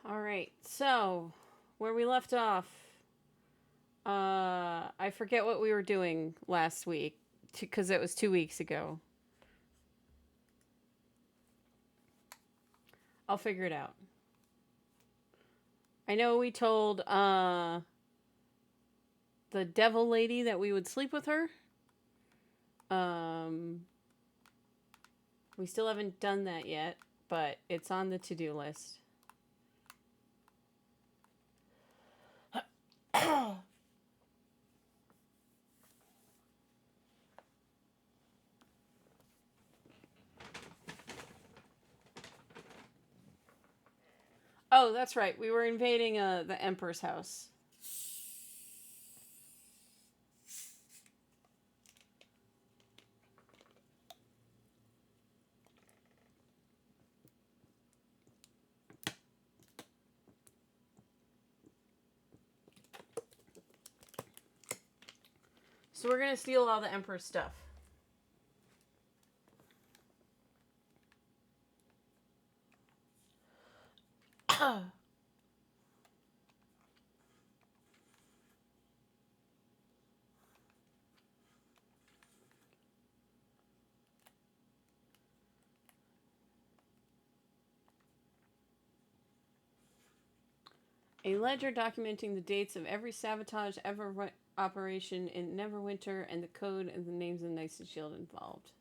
All right. So, where we left off, I forget what we were doing last week because it was 2 weeks ago. I'll figure it out. I know we told the devil lady that we would sleep with her. Um, we still haven't done that yet, but it's on the to-do list. Oh, that's right. We were invading the Emperor's house. So we're gonna steal all the Emperor's stuff. A ledger documenting the dates of every sabotage ever operation in Neverwinter and the code and the names of the Knights of Shield involved.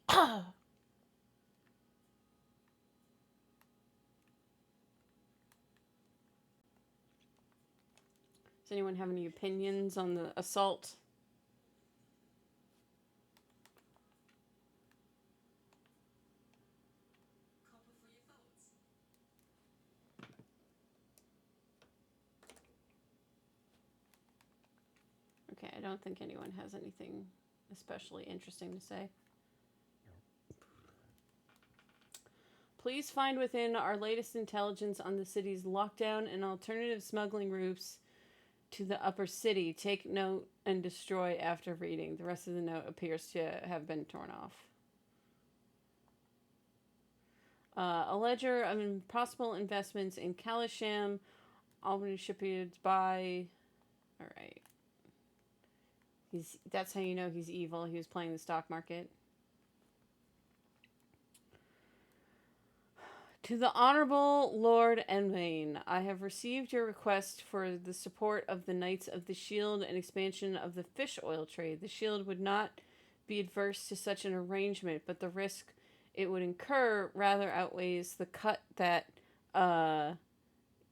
Does anyone have any opinions on the assault? Okay, I don't think anyone has anything especially interesting to say. Please find within our latest intelligence on the city's lockdown and alternative smuggling routes to the upper city. Take note and destroy after reading. The rest of the note appears to have been torn off. A ledger of possible investments in Kalisham, Albany shipyards by. All right. That's how you know he's evil. He was playing the stock market. To the Honorable Lord Envain, I have received your request for the support of the Knights of the Shield and expansion of the fish oil trade. The Shield would not be adverse to such an arrangement, but the risk it would incur rather outweighs the cut that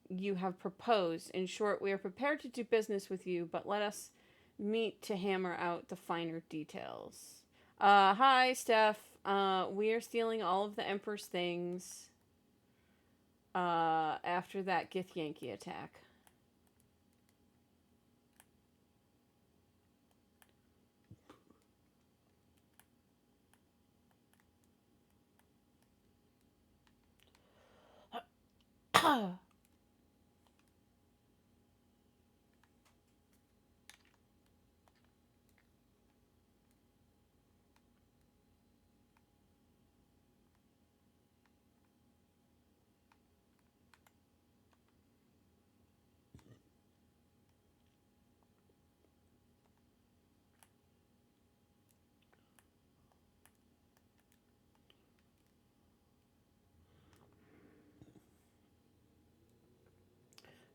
you have proposed. In short, we are prepared to do business with you, but let us meet to hammer out the finer details. Hi, Steph. We are stealing all of the Emperor's things after that Githyanki attack.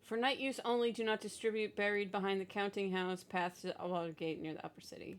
For night use only, do not distribute buried behind the counting house path to a water gate near the upper city.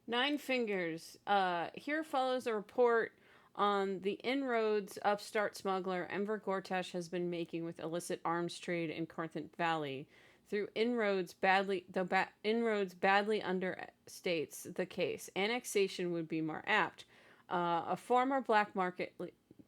Nine Fingers. Here follows a report on the inroads upstart smuggler Enver Gortash has been making with illicit arms trade in Carthant Valley. Through inroads badly understates the case. Annexation would be more apt. A former black market.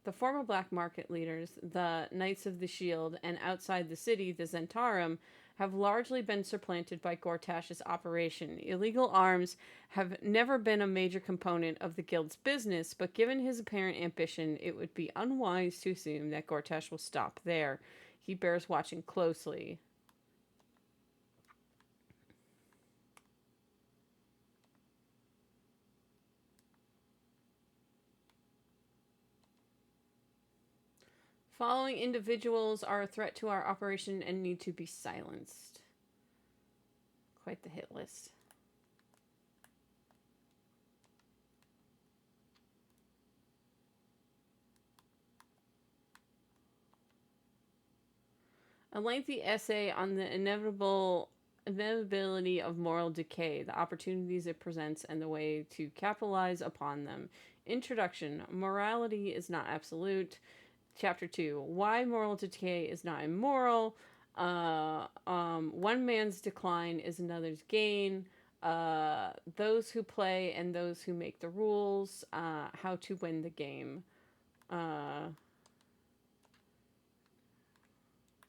The former black market leaders, the Knights of the Shield, and outside the city, the Zentarum, have largely been supplanted by Gortash's operation. Illegal arms have never been a major component of the guild's business, but given his apparent ambition, it would be unwise to assume that Gortash will stop there. He bears watching closely. Following individuals are a threat to our operation and need to be silenced. Quite the hit list. A lengthy essay on the inevitability of moral decay, the opportunities it presents, and the way to capitalize upon them. Introduction. Morality is not absolute. Chapter 2. Why moral decay is not immoral. One man's decline is another's gain. Those who play and those who make the rules. How to win the game.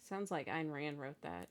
Sounds like Ayn Rand wrote that.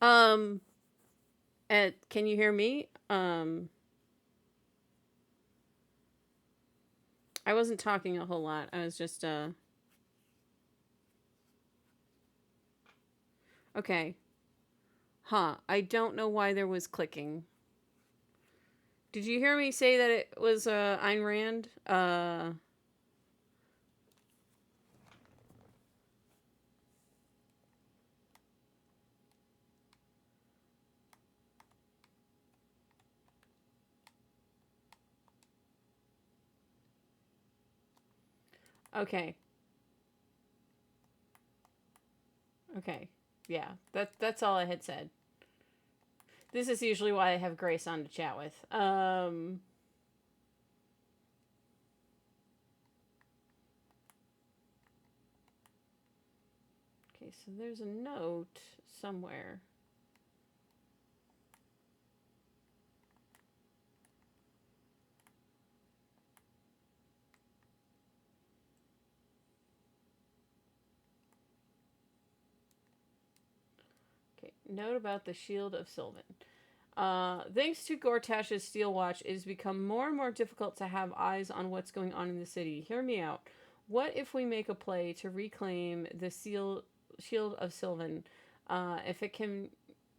Um, can you hear me? I wasn't talking a whole lot. I was just, okay. Huh. I don't know why there was clicking. Did you hear me say that it was, Ayn Rand? Okay. Okay. Yeah. That's all I had said. This is usually why I have Grace on to chat with. Okay, so there's a note somewhere. Okay, note about the Shield of Sylvan. Thanks to Gortash's steel watch, it has become more and more difficult to have eyes on what's going on in the city. Hear me out. What if we make a play to reclaim the shield of Sylvan? If it can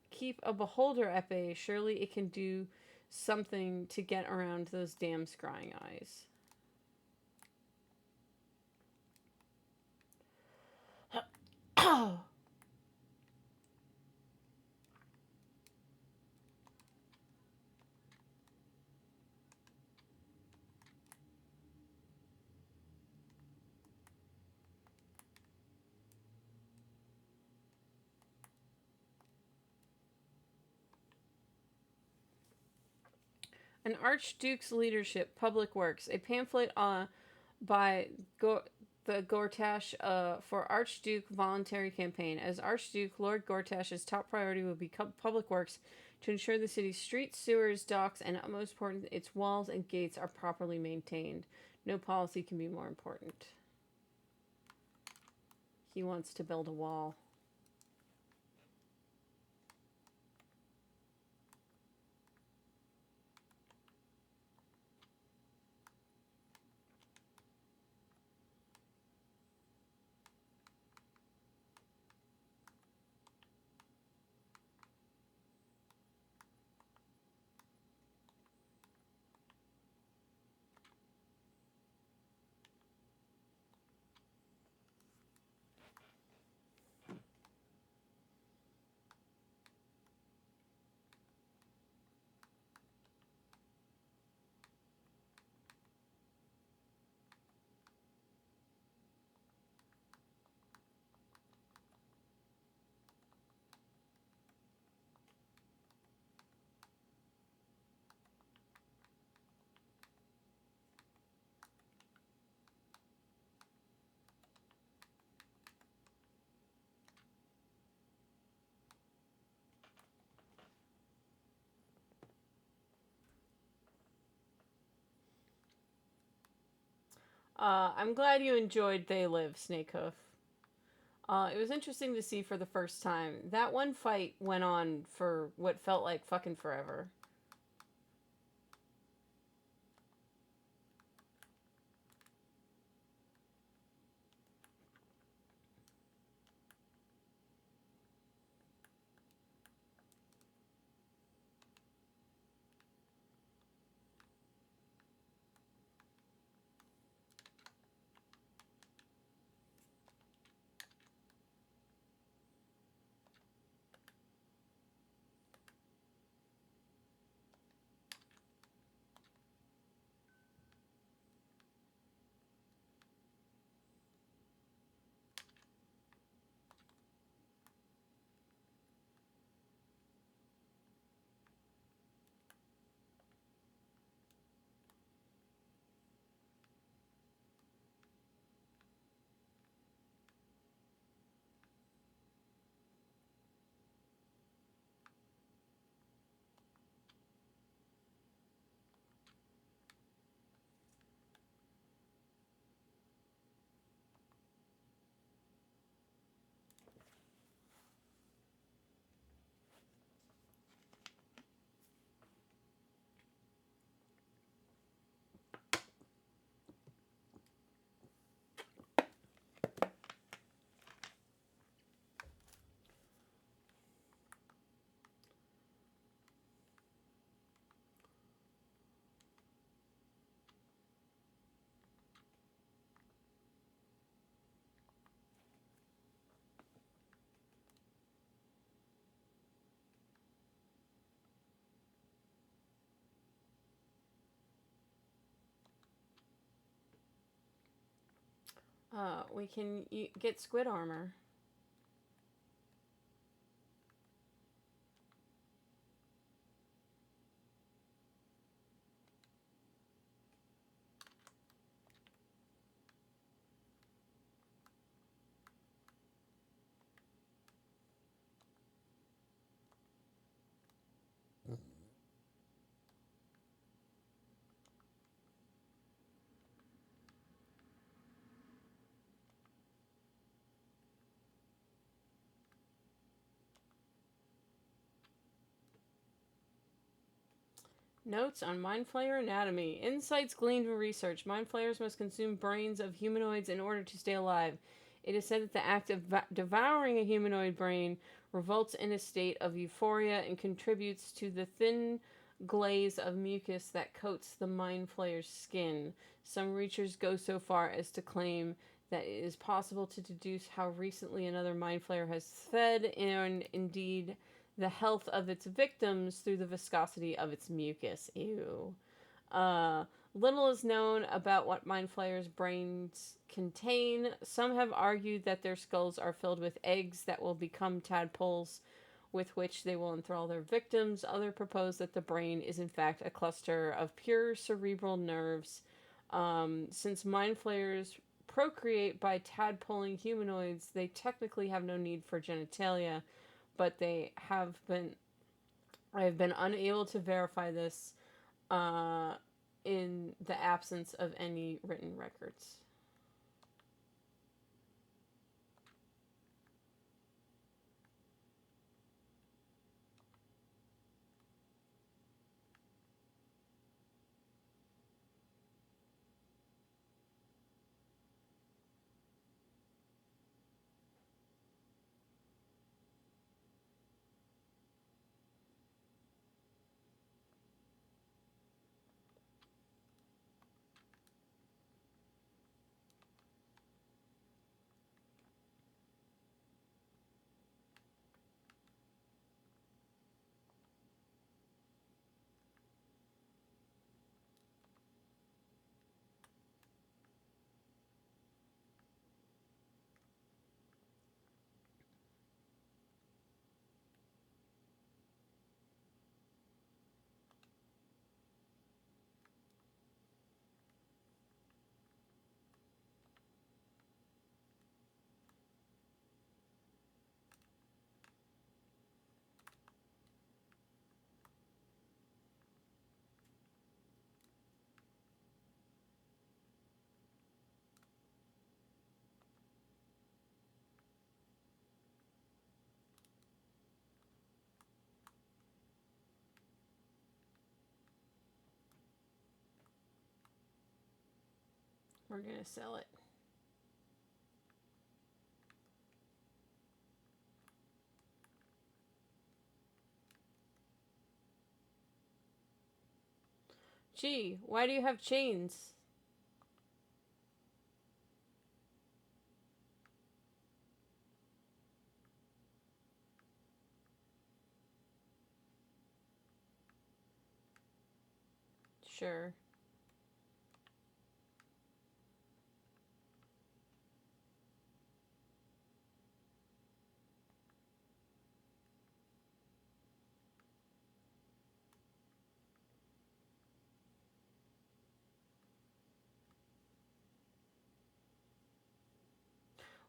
keep a beholder at bay, surely it can do something to get around those damn scrying eyes. An Archduke's Leadership, Public Works, a pamphlet by the Gortash for Archduke voluntary campaign. As Archduke, Lord Gortash's top priority will be public works to ensure the city's streets, sewers, docks, and most important, its walls and gates are properly maintained. No policy can be more important. He wants to build a wall. I'm glad you enjoyed They Live, Snakehoof. It was interesting to see for the first time. That one fight went on for what felt like fucking forever. We can get squid armor. Notes on mind flayer anatomy. Insights gleaned from research. Mind flayers must consume brains of humanoids in order to stay alive. It is said that the act of devouring a humanoid brain results in a state of euphoria and contributes to the thin glaze of mucus that coats the mind flayer's skin. Some researchers go so far as to claim that it is possible to deduce how recently another mind flayer has fed, and indeed the health of its victims through the viscosity of its mucus. Ew. Uh, Little is known about what mind flayers' brains contain. Some have argued that their skulls are filled with eggs that will become tadpoles with which they will enthrall their victims. Others propose that the brain is in fact a cluster of pure cerebral nerves. Since mind flayers procreate by tadpoling humanoids, they technically have no need for genitalia, but I have been unable to verify this uh, in the absence of any written records. We're gonna sell it. Gee, why do you have chains? Sure.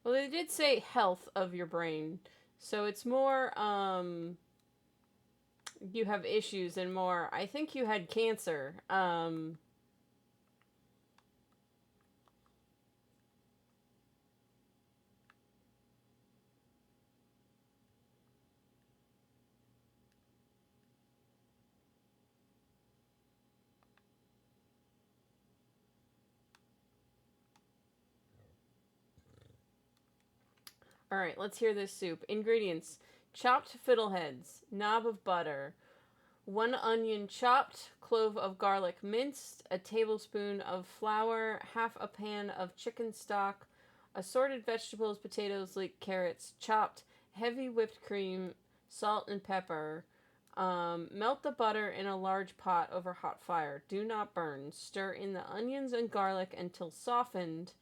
Well, they did say health of your brain, so it's more you have issues and more. I think you had cancer. All right, let's hear this soup. Ingredients: chopped fiddleheads, knob of butter, 1 onion chopped, clove of garlic minced, a tablespoon of flour, half a pan of chicken stock, assorted vegetables, potatoes, leek, carrots, chopped, heavy whipped cream, salt and pepper. Melt the butter in a large pot over hot fire. Do not burn. Stir in the onions and garlic until softened.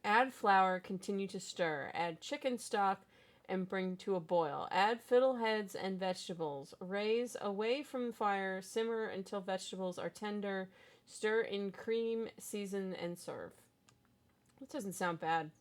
Add flour, continue to stir. Add chicken stock and bring to a boil. Add fiddleheads and vegetables. Raise away from fire, simmer until vegetables are tender. Stir in cream, season, and serve. That doesn't sound bad.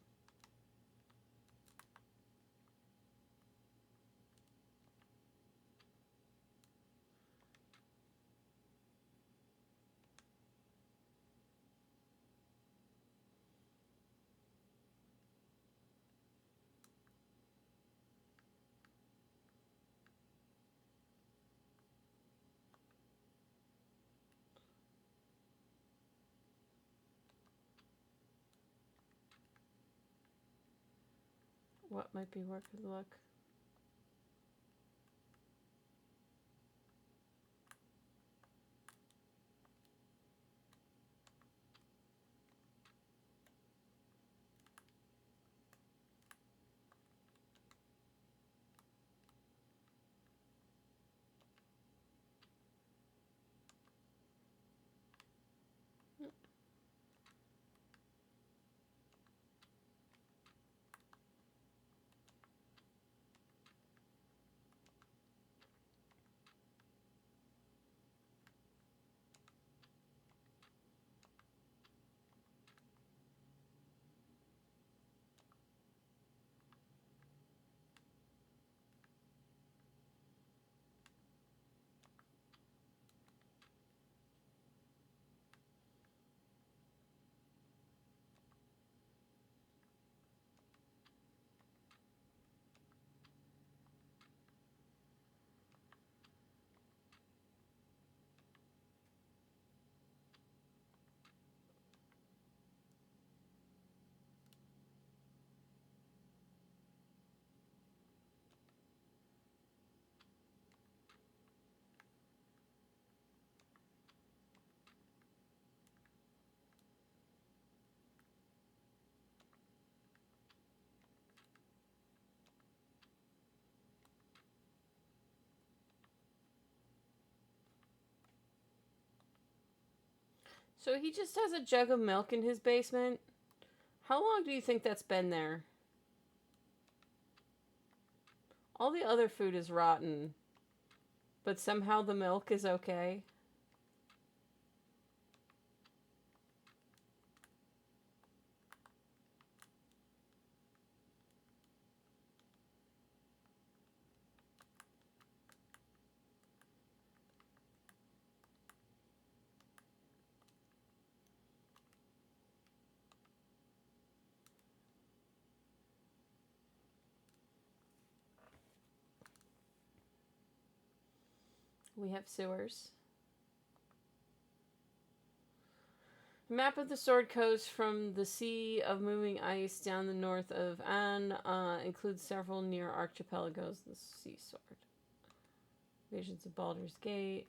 What might be worth a look? So he just has a jug of milk in his basement? How long do you think that's been there? All the other food is rotten, but somehow the milk is okay. We have sewers. Map of the Sword Coast from the Sea of Moving Ice down the north of An includes several near archipelagos. The Sea Sword. Visions of Baldur's Gate.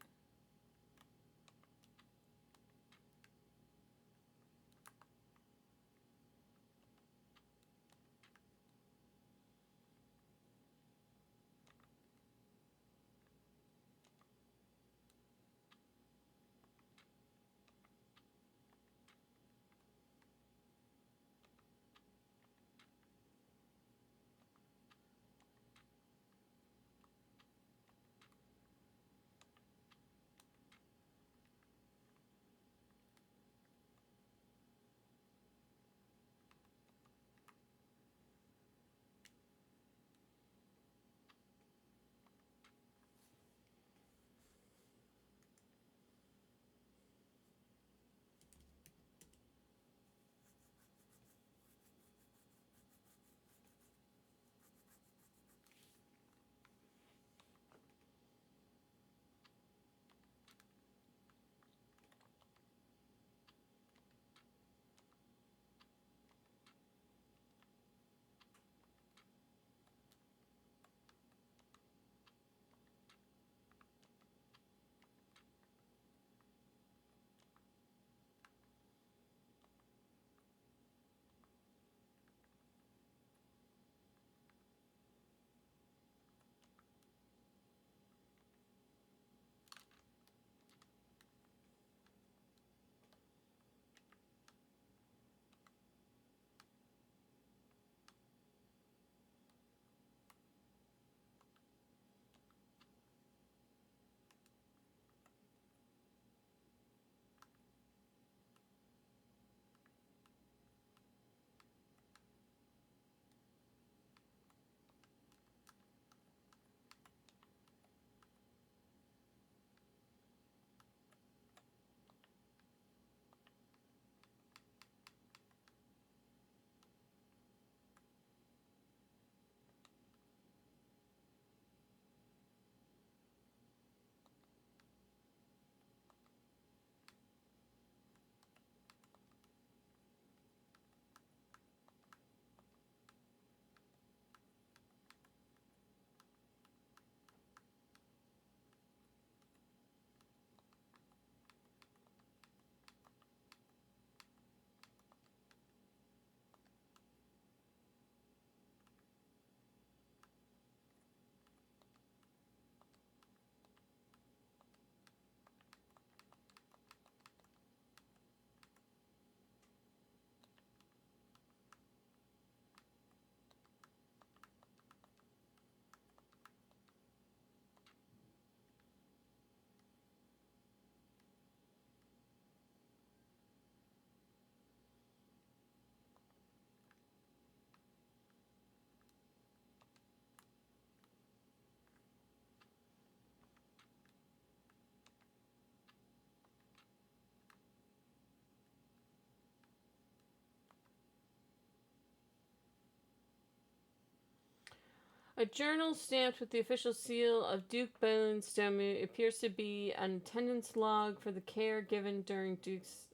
A journal stamped with the official seal of Duke Baldur appears to be an attendance log for the care given during Duke's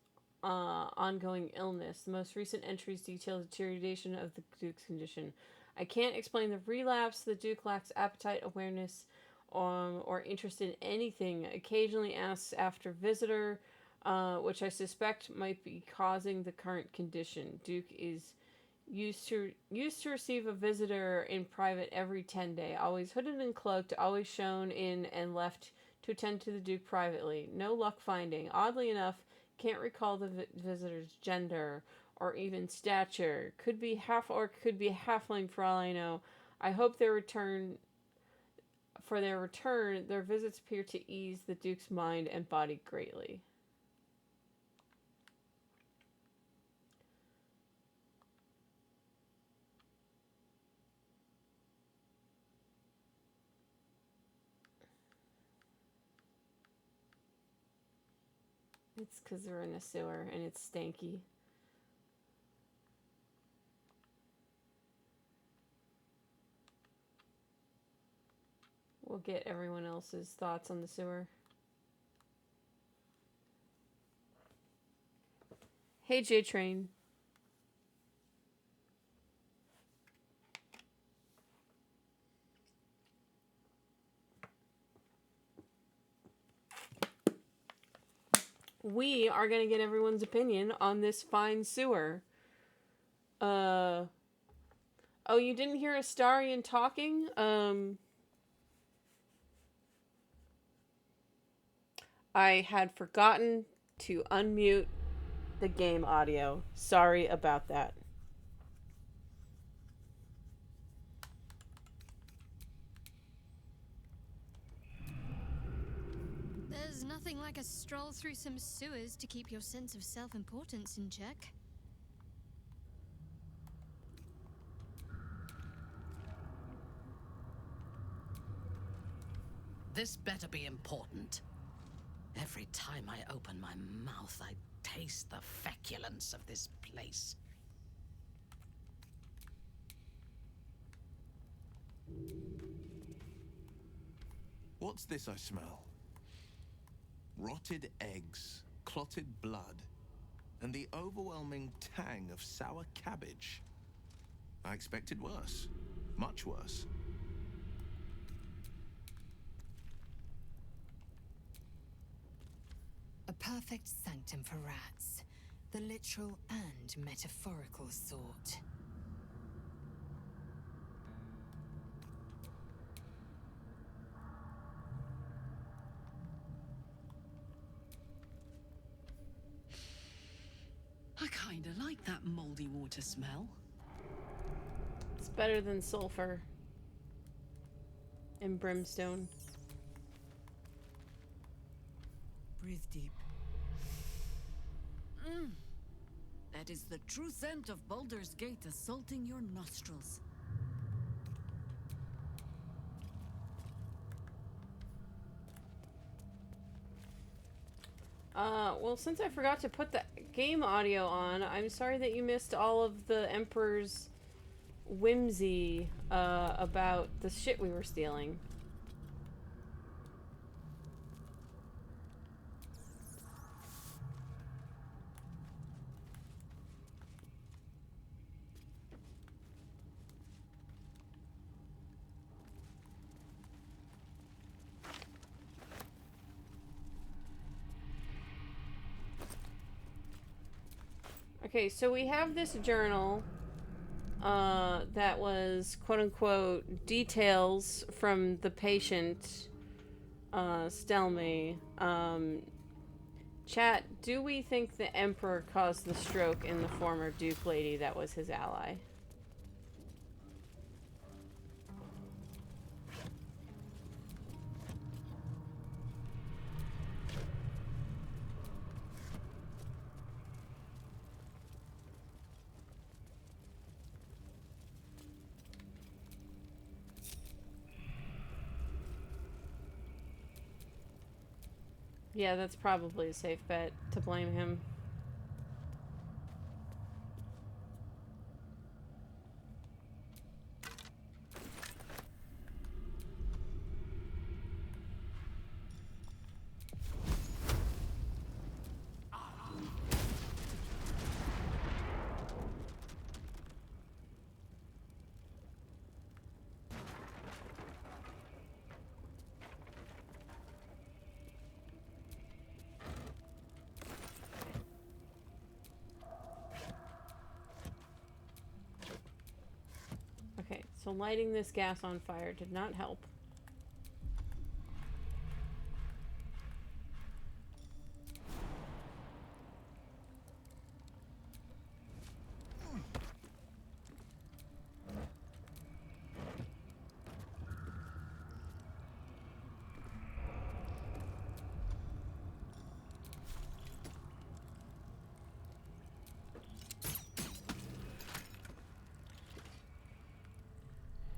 ongoing illness. The most recent entries detail the deterioration of the Duke's condition. I can't explain the relapse. The Duke lacks appetite, awareness, or interest in anything. Occasionally asks after visitor, which I suspect might be causing the current condition. Duke is used to receive a visitor in private every 10 days, always hooded and cloaked, always shown in and left to attend to the Duke privately. No luck finding. Oddly enough, can't recall the visitor's gender or even stature. Could be half orc, could be halfling for all I know. I hope their return, their visits appear to ease the Duke's mind and body greatly. It's because they're in a sewer and it's stanky. We'll get everyone else's thoughts on the sewer. Hey, J-Train. We are going to get everyone's opinion on this fine sewer. Oh, you didn't hear Astarion talking? I had forgotten to unmute the game audio. Sorry about that. There's nothing like a stroll through some sewers to keep your sense of self-importance in check. This better be important. Every time I open my mouth, I taste the feculence of this place. What's this I smell? Rotted eggs, clotted blood, and the overwhelming tang of sour cabbage. I expected worse. Much worse. A perfect sanctum for rats. The literal and metaphorical sort. I kinda like that moldy water smell. It's better than sulfur and brimstone. Breathe deep. That is the true scent of Baldur's Gate assaulting your nostrils. Well, since I forgot to put the game audio on, I'm sorry that you missed all of the Emperor's whimsy about the shit we were stealing. Okay, so we have this journal that was quote-unquote details from the patient, Stelmy. Chat, do we think the Emperor caused the stroke in the former Duke lady that was his ally? Yeah, that's probably a safe bet to blame him. Okay, so lighting this gas on fire did not help.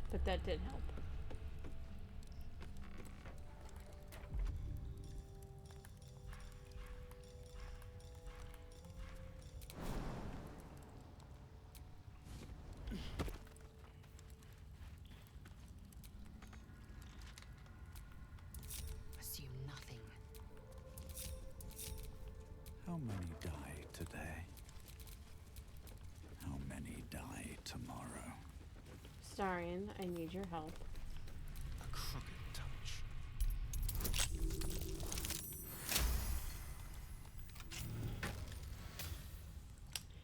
But that did help. Assume nothing. How many die today? How many die tomorrow? Starion, I need your help. A crooked touch.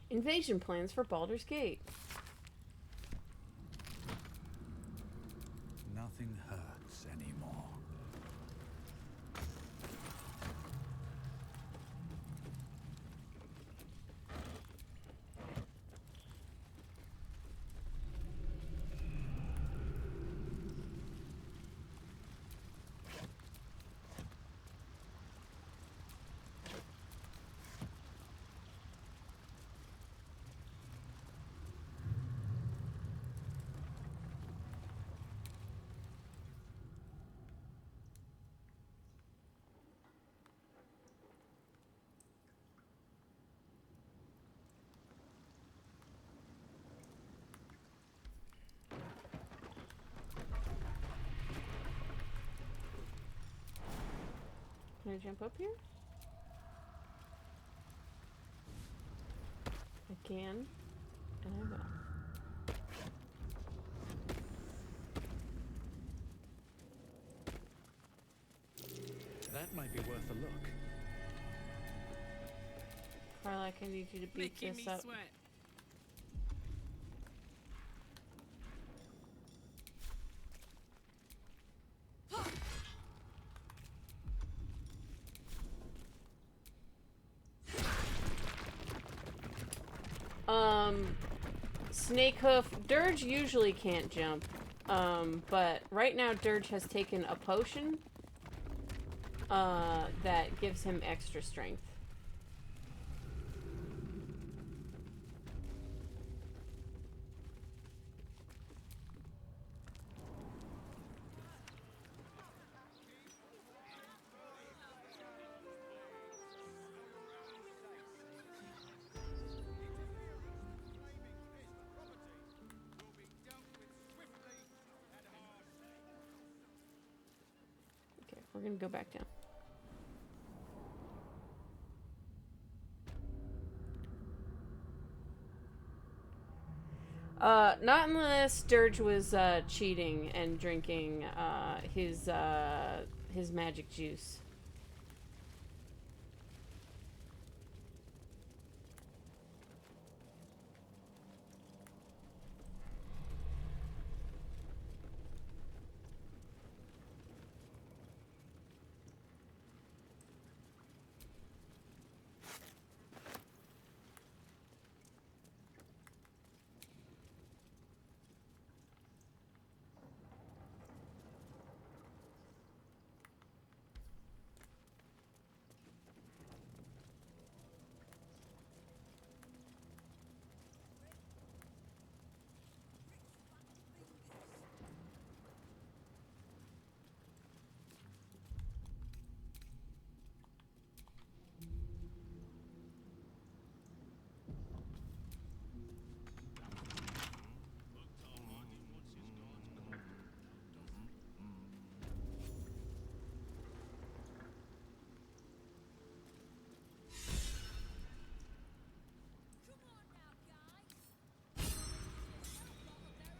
Invasion plans for Baldur's Gate. Nothing hurts anymore. Can I jump up here? I can, and I will. That might be worth a look. Karlak, I need you to beat Making this me up. sweat. Snakehoof, Durge usually can't jump, but right now Durge has taken a potion, that gives him extra strength. Okay, we're gonna go back down. Not unless Durge was, cheating and drinking, his magic juice.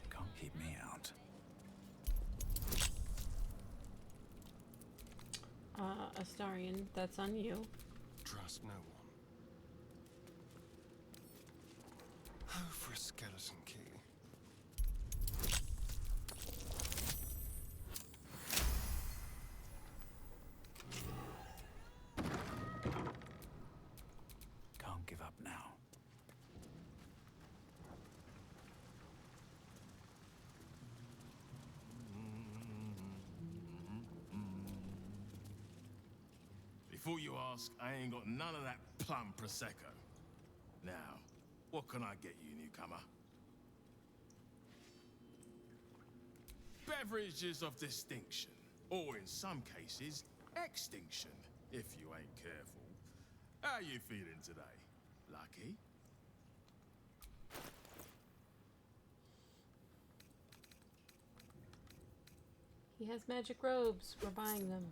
Can't keep me out. Astarion, that's on you. Trust no one. Oh, for a skeleton key. you ask, I ain't got none of that plum Prosecco. Now, what can I get you, newcomer? Beverages of distinction, or in some cases, extinction, if you ain't careful. How you feeling today? Lucky? He has magic robes. We're buying them.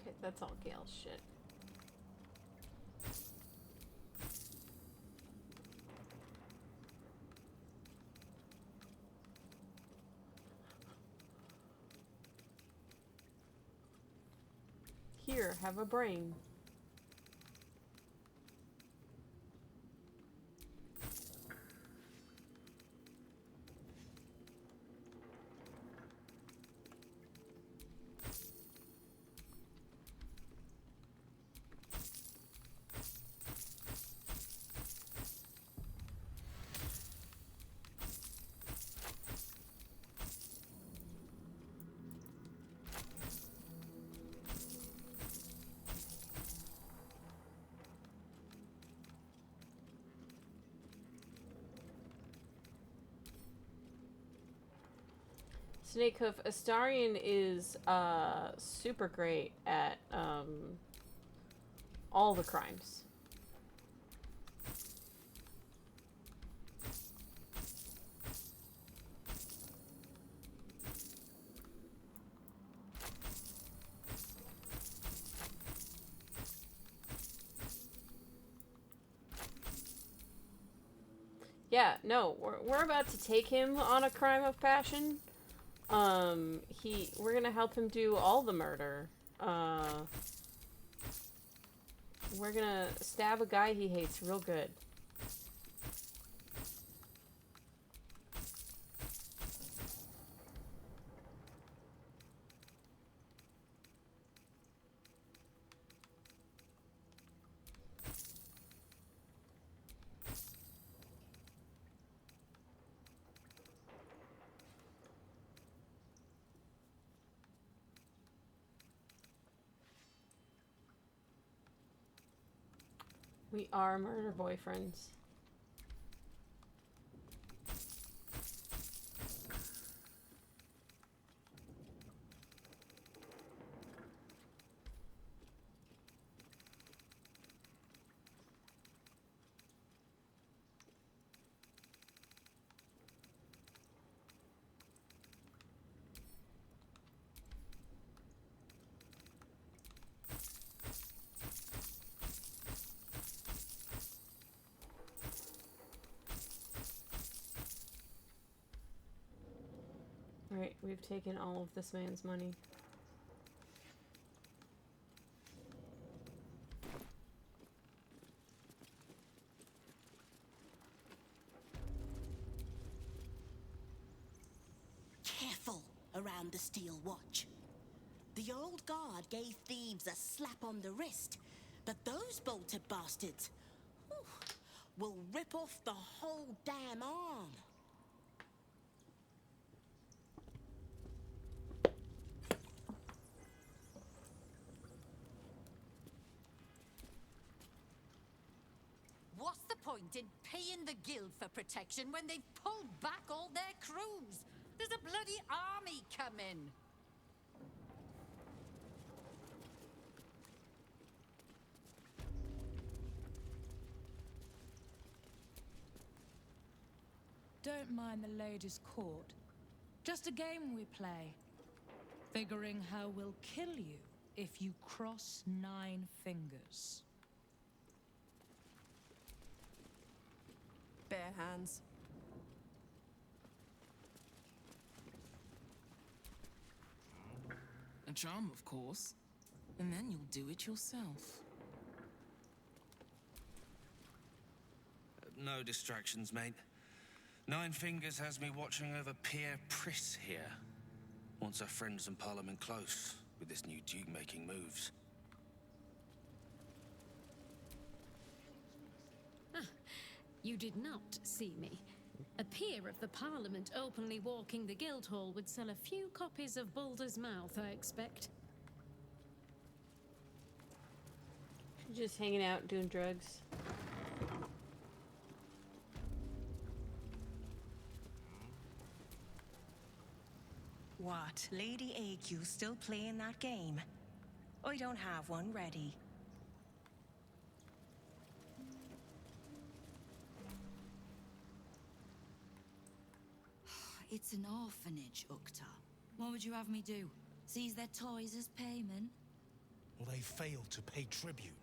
Okay, that's all Gale's shit. Here, have a brain. Snakehoof, Astarion is super great at all the crimes. Yeah, no, we're about to take him on a crime of passion. We're gonna help him do all the murder. We're gonna stab a guy he hates real good. We are murder boyfriends. Alright, we've taken all of this man's money. Careful around the Steel Watch. The old guard gave thieves a slap on the wrist, but those bolted bastards will rip off the whole damn arm. What's the point in paying the guild for protection when they've pulled back all their crews? There's a bloody army coming. Don't mind the ladies' court. Just a game we play. Figuring how we'll kill you if you cross 9 fingers. Bare hands. A charm, of course. And then you'll do it yourself. No distractions, mate. 9 Fingers has me watching over Pierre Priss here. Wants her friends in Parliament close with this new Duke making moves. You did not see me. A peer of the Parliament openly walking the Guildhall would sell a few copies of Baldur's Mouth, I expect. Just hanging out, doing drugs. What, Lady AQ still playing that game? I don't have one ready. It's an orphanage, Ukta. What would you have me do? Seize their toys as payment? Well, they failed to pay tribute.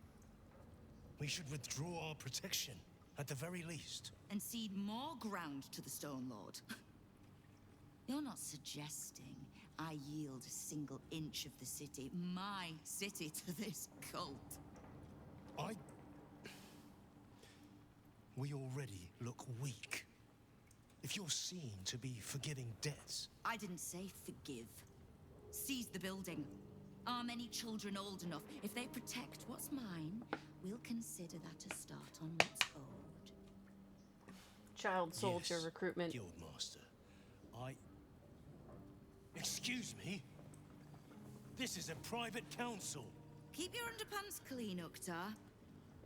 We should withdraw our protection, at the very least. And cede more ground to the Stone Lord? You're not suggesting I yield a single inch of the city, my city, to this cult? We already look weak. If you're seen to be forgiving debts... I didn't say forgive. Seize the building. Arm any children old enough. If they protect what's mine, we'll consider that a start on what's owed. Child soldier recruitment. Guildmaster. Excuse me? This is a private council. Keep your underpants clean, Ukta.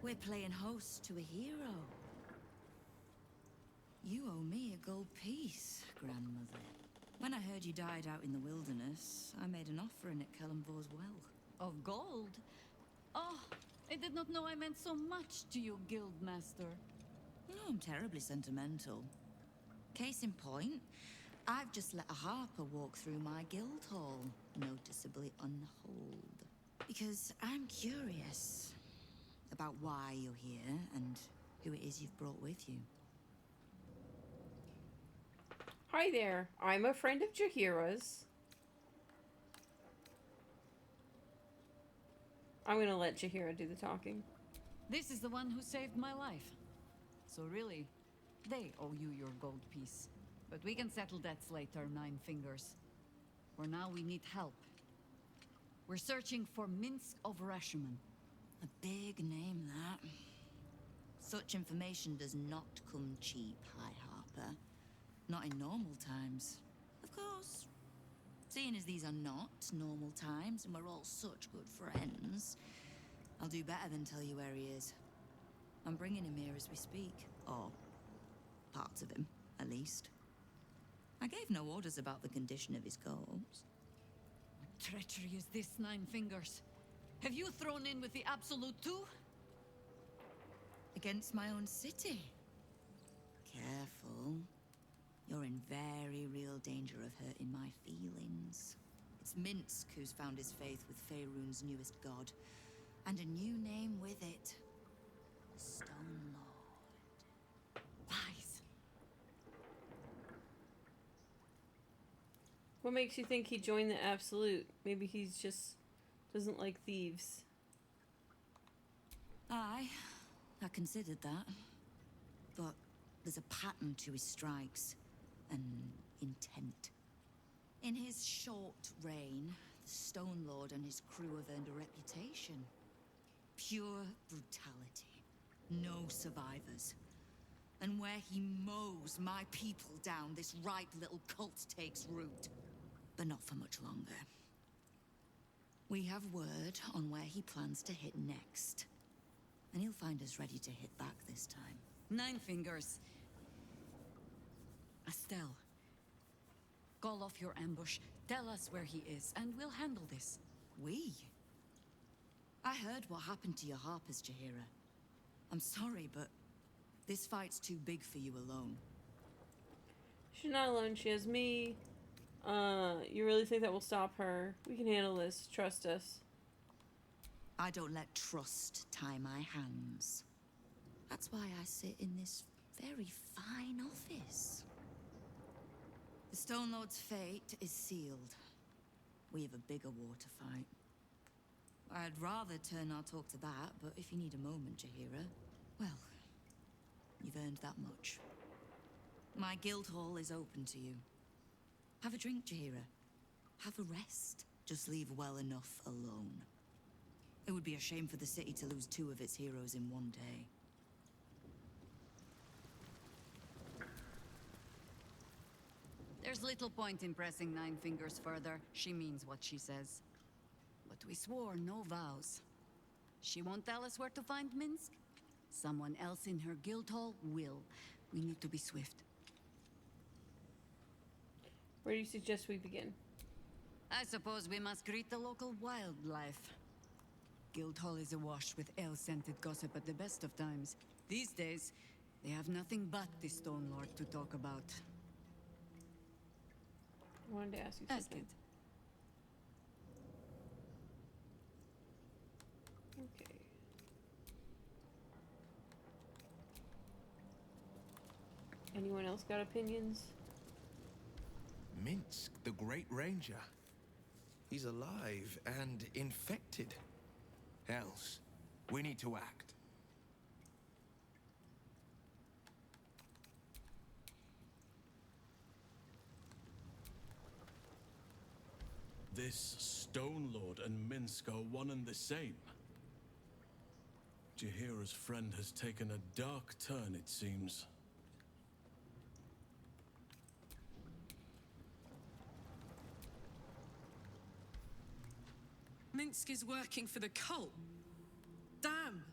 We're playing host to a hero. You owe me a gold piece, grandmother. When I heard you died out in the wilderness, I made an offering at Kellamvor's well. Of gold? Oh, I did not know I meant so much to you, Guildmaster. No, I'm terribly sentimental. Case in point, I've just let a harper walk through my guild hall, noticeably unholed. Because I'm curious about why you're here and who it is you've brought with you. Hi there, I'm a friend of Jaheira's. I'm gonna let Jaheira do the talking. This is the one who saved my life. So really, they owe you your gold piece. But we can settle debts later, Nine Fingers. For now, we need help. We're searching for Minsk of Rashomon. A big name, that. Such information does not come cheap, High Harper. Not in normal times. Of course. Seeing as these are not normal times and we're all such good friends, I'll do better than tell you where he is. I'm bringing him here as we speak. Or parts of him, at least. I gave no orders about the condition of his corpse. What treachery is this, Nine Fingers? Have you thrown in with the Absolute too? Against my own city. Careful. You're in very real danger of hurting my feelings. It's Minsk who's found his faith with Faerun's newest god. And a new name with it. Stone Lord. Lies. What makes you think he joined the Absolute? Maybe he's just doesn't like thieves. I considered that. But there's a pattern to his strikes. An intent. In his short reign, the Stone Lord and his crew have earned a reputation. Pure brutality. No survivors. And where he mows my people down, this ripe little cult takes root. But not for much longer. We have word on where he plans to hit next. And he'll find us ready to hit back this time. Nine Fingers. Estelle. Call off your ambush. Tell us where he is, and we'll handle this. We? I heard what happened to your harpers, Jaheira. I'm sorry, but this fight's too big for you alone. She's not alone, she has me. You really think that will stop her? We can handle this, trust us. I don't let trust tie my hands. That's why I sit in this very fine office. The Stone Lord's fate is sealed. We have a bigger war to fight. I'd rather turn our talk to that, but if you need a moment, Jaheira, well, you've earned that much. My guild hall is open to you. Have a drink, Jaheira. Have a rest. Just leave well enough alone. It would be a shame for the city to lose 2 of its heroes in one day. There's little point in pressing Nine Fingers further. She means what she says. But we swore no vows. She won't tell us where to find Minsk. Someone else in her guild hall will. We need to be swift. Where do you suggest we begin? I suppose we must greet the local wildlife. Guildhall is awash with ale-scented gossip at the best of times. These days, they have nothing but the Stone Lord to talk about. I wanted to ask you Ask something. it. Okay. Anyone else got opinions? Minsk, the Great Ranger. He's alive and infected. Else, we need to act. This Stone Lord and Minsk are one and the same. Jahira's friend has taken a dark turn, it seems. Minsk is working for the cult. Damn.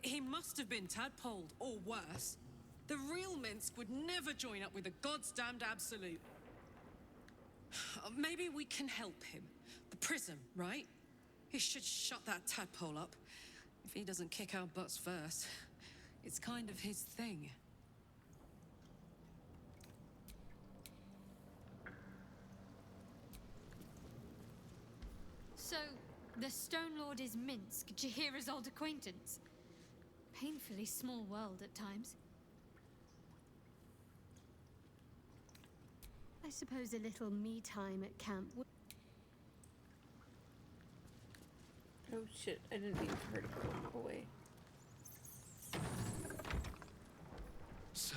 He must have been tadpoled, or worse. The real Minsk would never join up with a god's damned absolute. Maybe we can help him. The prism, right? He should shut that tadpole up. If he doesn't kick our butts first. It's kind of his thing. So, the Stone Lord is Minsk, Jahira's old acquaintance. Painfully small world at times. I suppose a little me time at camp would... Oh shit, I didn't mean for her to go away. So,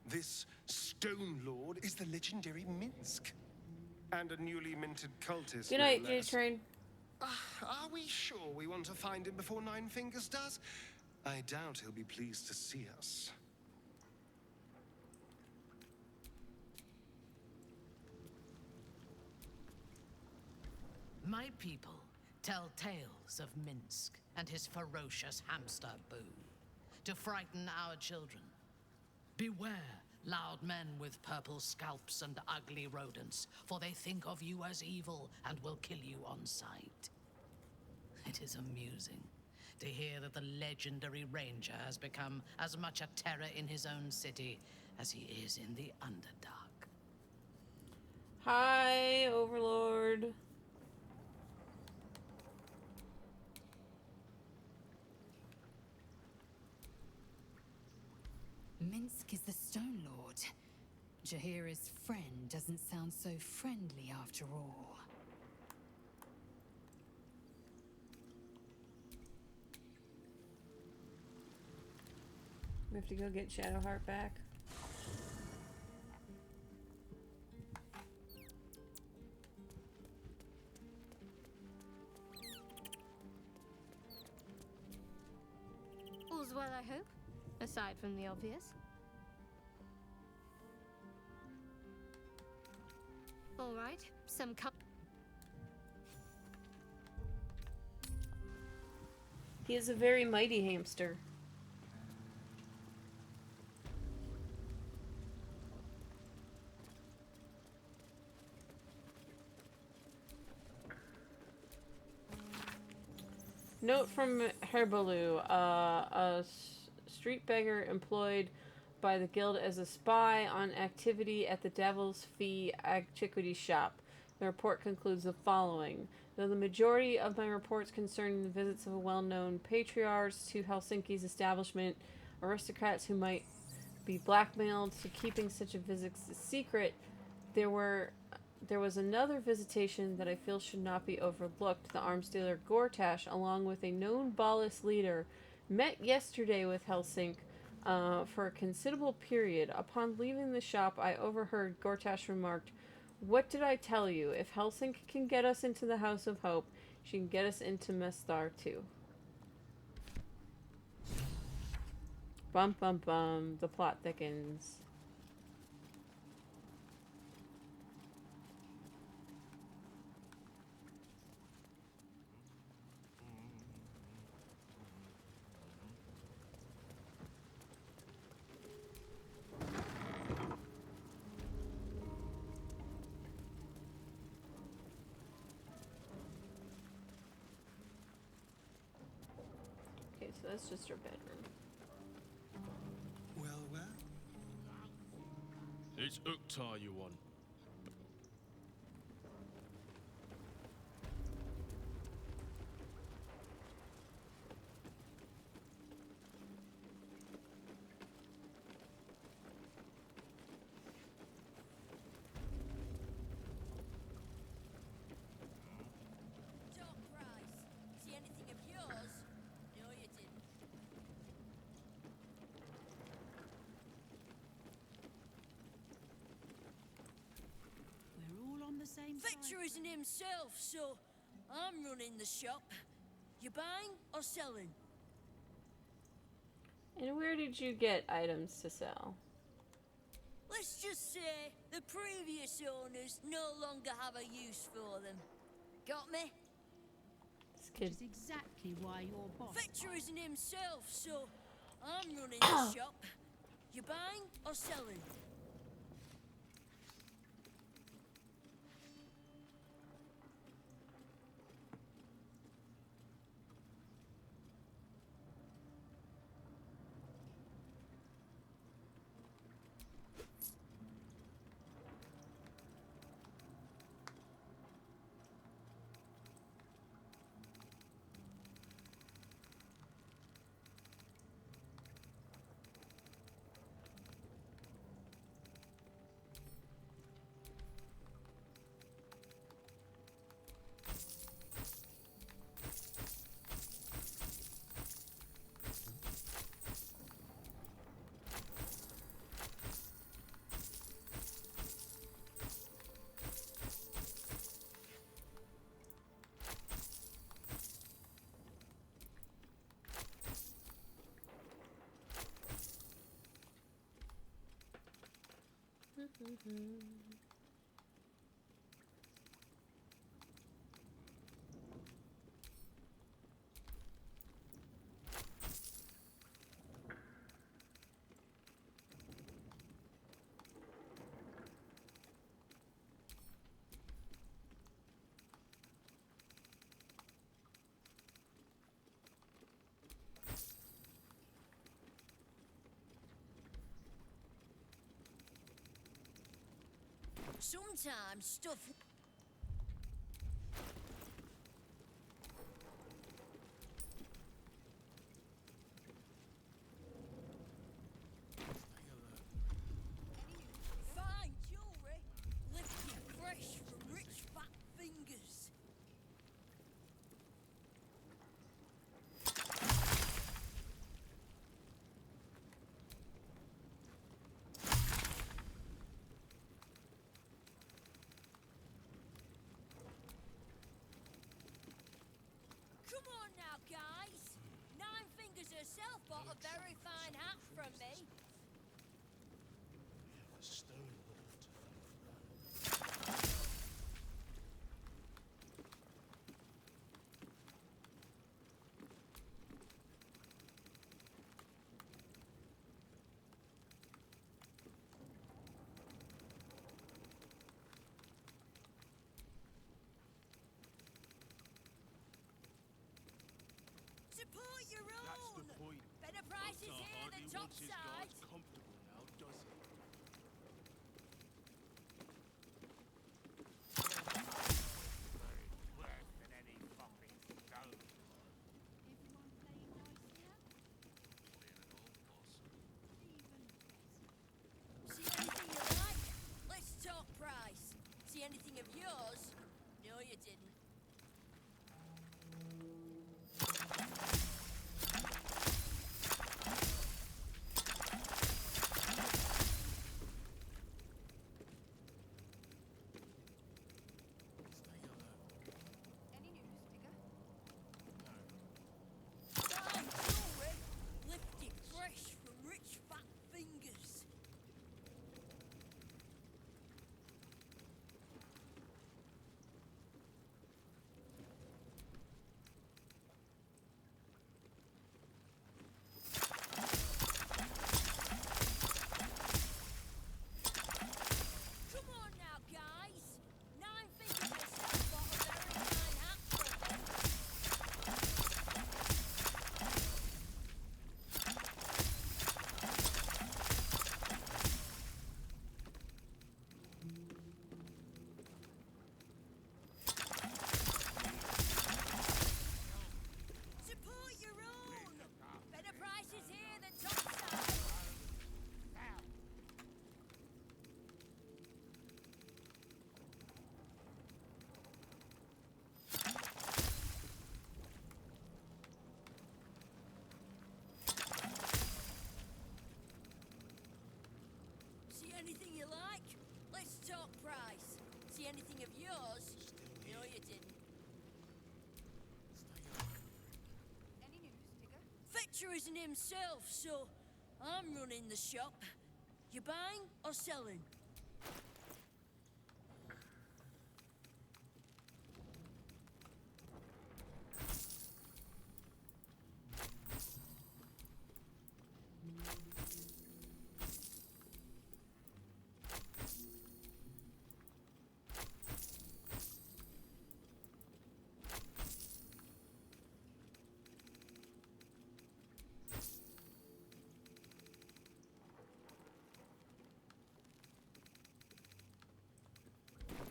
this Stone Lord is the legendary Minsk. And a newly minted cultist. Good night, J-Train. Are we sure we want to find him before Nine Fingers does? I doubt he'll be pleased to see us. My people tell tales of Minsk and his ferocious hamster Boo, to frighten our children. Beware loud men with purple scalps and ugly rodents, for they think of you as evil and will kill you on sight. It is amusing to hear that the legendary ranger has become as much a terror in his own city as he is in the Underdark. Hi, Overlord. Minsk is the Stone Lord. Jahira's friend doesn't sound so friendly after all. We have to go get Shadowheart back. All's well, I hope, aside from the obvious. All right, some He is a very mighty hamster. Note from Herbaloo, a street beggar employed by the guild as a spy on activity at the Devil's Fee Antiquity Shop. The report concludes the following. Though the majority of my reports concerning the visits of well-known patriarchs to Helsinki's establishment, aristocrats who might be blackmailed to keeping such a visit a secret, there was another visitation that I feel should not be overlooked. The arms dealer Gortash, along with a known Ballis leader, met yesterday with Helsink for a considerable period. Upon leaving the shop, I overheard Gortash remarked, "What did I tell you? If Helsink can get us into the House of Hope, she can get us into Mestar too." Bum bum bum, the plot thickens. So that's just her bedroom. Well, well. It's Uktar you want. Top price. See anything of yours? No, you didn't. We're all on the same side. Victor isn't himself, so I'm running the shop. You buying or selling? And where did you get items to sell? Let's just say the previous owners no longer have a use for them. Got me? This Which kid. is exactly why your boss. Victor isn't himself, so I'm running the shop. You buying or selling? Sometimes stuff. Fine jewelry, lifted fresh from rich fat fingers. Come on now, guys. Nine Fingers herself bought a very fine hat from me. The Stone Lord to thank for that. Support your That's own. the point. Better prices Uktar here hardly than top wants his side. guards comfortable now, does he? Worse than any fucking stone. Everyone playing nice here? See anything you like? Let's talk price. See anything of yours? No, you didn't. anything of yours. No, you didn't. Any news, Tigger? Fetcher isn't himself, so I'm running the shop. You buying or selling?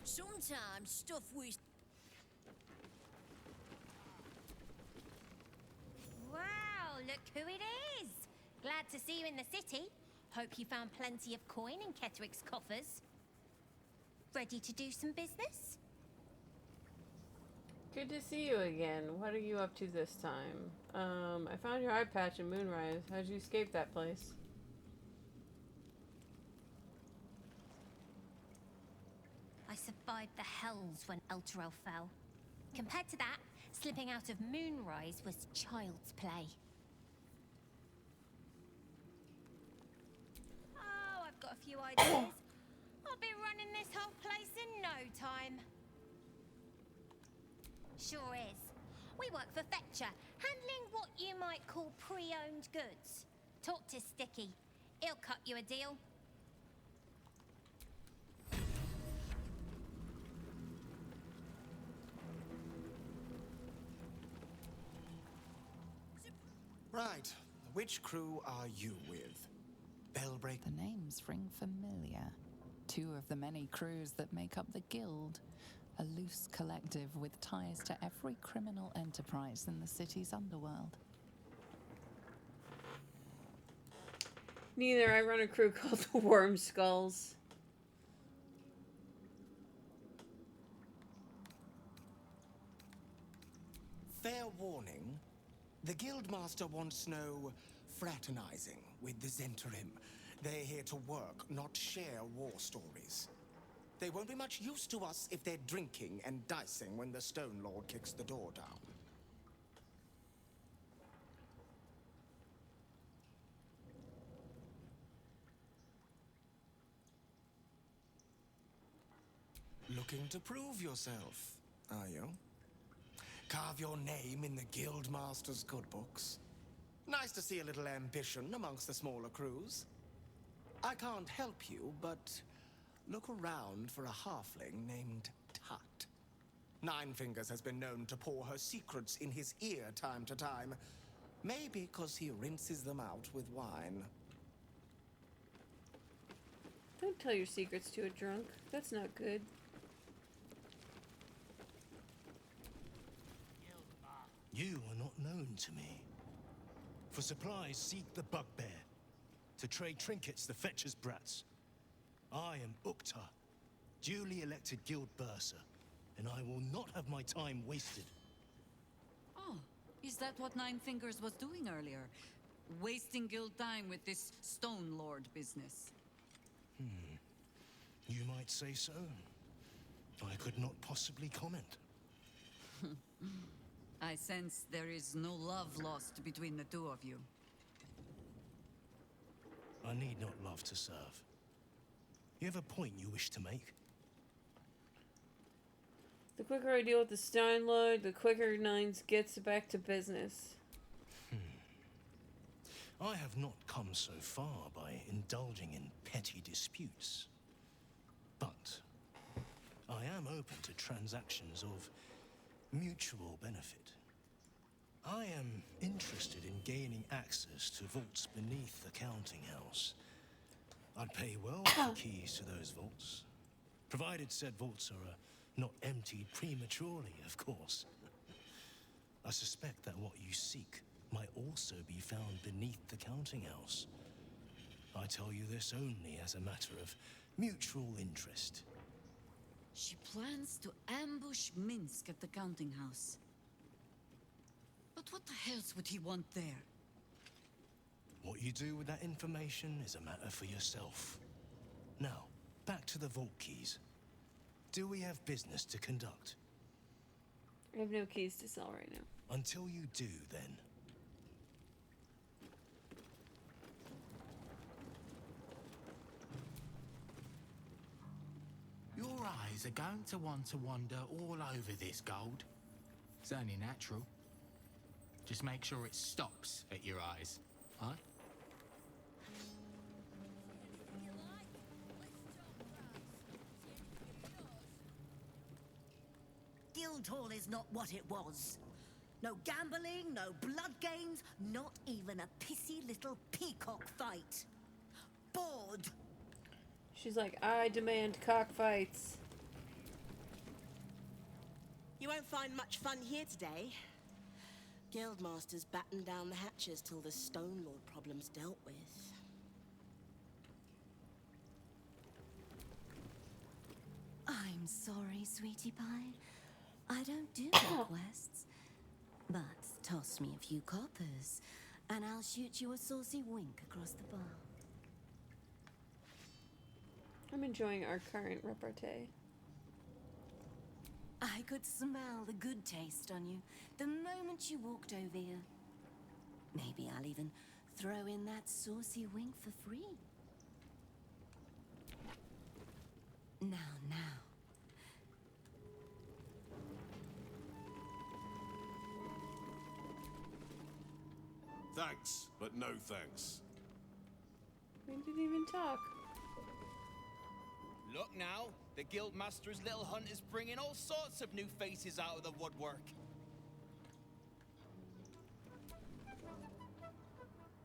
Sometimes stuff we... Wow, look who it is! Glad to see you in the city. Hope you found plenty of coin in Ketterick's coffers. Ready to do some business? Good to see you again. What are you up to this time? I found your eye patch in Moonrise. How'd you escape that place? I survived the hells when Elturel fell. Compared to that, slipping out of Moonrise was child's play. Oh, I've got a few ideas. I'll be running this whole place in no time. Sure is. We work for Fetcher, handling what you might call pre-owned goods. Talk to Sticky. He'll cut you a deal. Right. Which crew are you with? Bellbreak? The names ring familiar. Two of the many crews that make up the Guild. A loose collective with ties to every criminal enterprise in the city's underworld. Neither. I run a crew called the Worm Skulls. Fair warning. The Guildmaster wants no fraternizing with the Zentarim. They're here to work, not share war stories. They won't be much use to us if they're drinking and dicing when the Stone Lord kicks the door down. Looking to prove yourself, are you? Carve your name in the Guildmaster's good books. Nice to see a little ambition amongst the smaller crews. I can't help you, but look around for a halfling named Tut. Nine Fingers has been known to pour her secrets in his ear time to time. Maybe because he rinses them out with wine. Don't tell your secrets to a drunk. That's not good. You are not known to me. For supplies, seek the Bugbear. To trade trinkets, the Fetcher's brats. I am Uktar, duly elected Guild Bursar, and I will not have my time wasted. Oh, is that what Nine Fingers was doing earlier? Wasting guild time with this Stone Lord business? You might say so. I could not possibly comment. I sense there is no love lost between the two of you. I need not love to serve. You have a point you wish to make? The quicker I deal with the Stone Lord, the quicker Nines gets back to business. I have not come so far by indulging in petty disputes. But I am open to transactions of mutual benefit. I am interested in gaining access to vaults beneath the counting house. I'd pay well for keys to those vaults, provided said vaults are not emptied prematurely, of course. I suspect that what you seek might also be found beneath the counting house. I tell you this only as a matter of mutual interest. She plans to ambush Minsk at the counting house. But what the hells would he want there? What you do with that information is a matter for yourself. Now, back to the vault keys. Do we have business to conduct? I have no keys to sell right now. Until you do, then. Your eyes are going to want to wander all over this gold. It's only natural. Just make sure it stops at your eyes, huh? Guildhall is not what it was. No gambling, no blood games, not even a pissy little peacock fight. Bored. She's like, I demand cockfights. You won't find much fun here today. Guildmasters batten down the hatches till the Stone Lord problem's dealt with. I'm sorry, sweetie pie. I don't do requests. But toss me a few coppers, and I'll shoot you a saucy wink across the bar. I'm enjoying our current repartee. I could smell the good taste on you the moment you walked over here. Maybe I'll even throw in that saucy wink for free. Now. Thanks, but no thanks. We didn't even talk. Look now, the Guildmaster's little hunt is bringing all sorts of new faces out of the woodwork.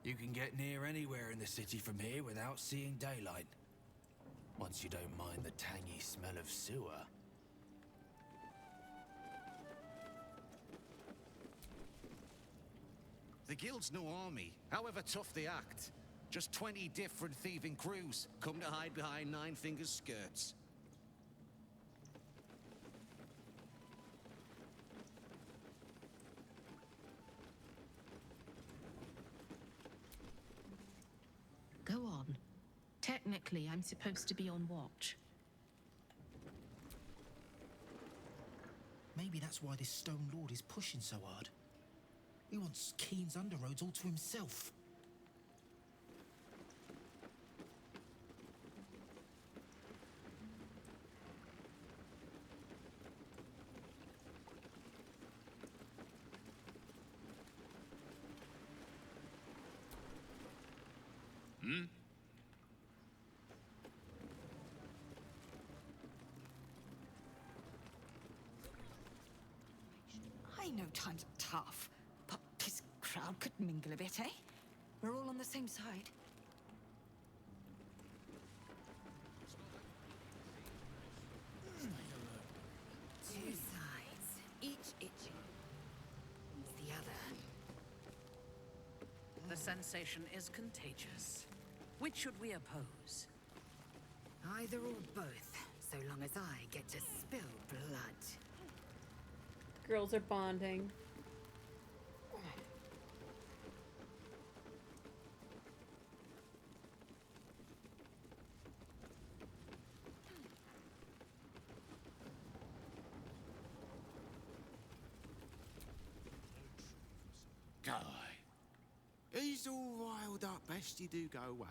You can get near anywhere in the city from here without seeing daylight. Once you don't mind the tangy smell of sewer. The Guild's no army, however tough they act. Just 20 different thieving crews come to hide behind Nine Fingers' skirts. Go on. Technically, I'm supposed to be on watch. Maybe that's why this Stone Lord is pushing so hard. He wants Keen's underroads all to himself. I know times are tough, but this crowd could mingle a bit, eh? We're all on the same side. Two sides, each itching. The other. The sensation is contagious. Which should we oppose? Either or both, so long as I get to spill blood. Girls are bonding. Guy, he's all riled up. Best you do go away.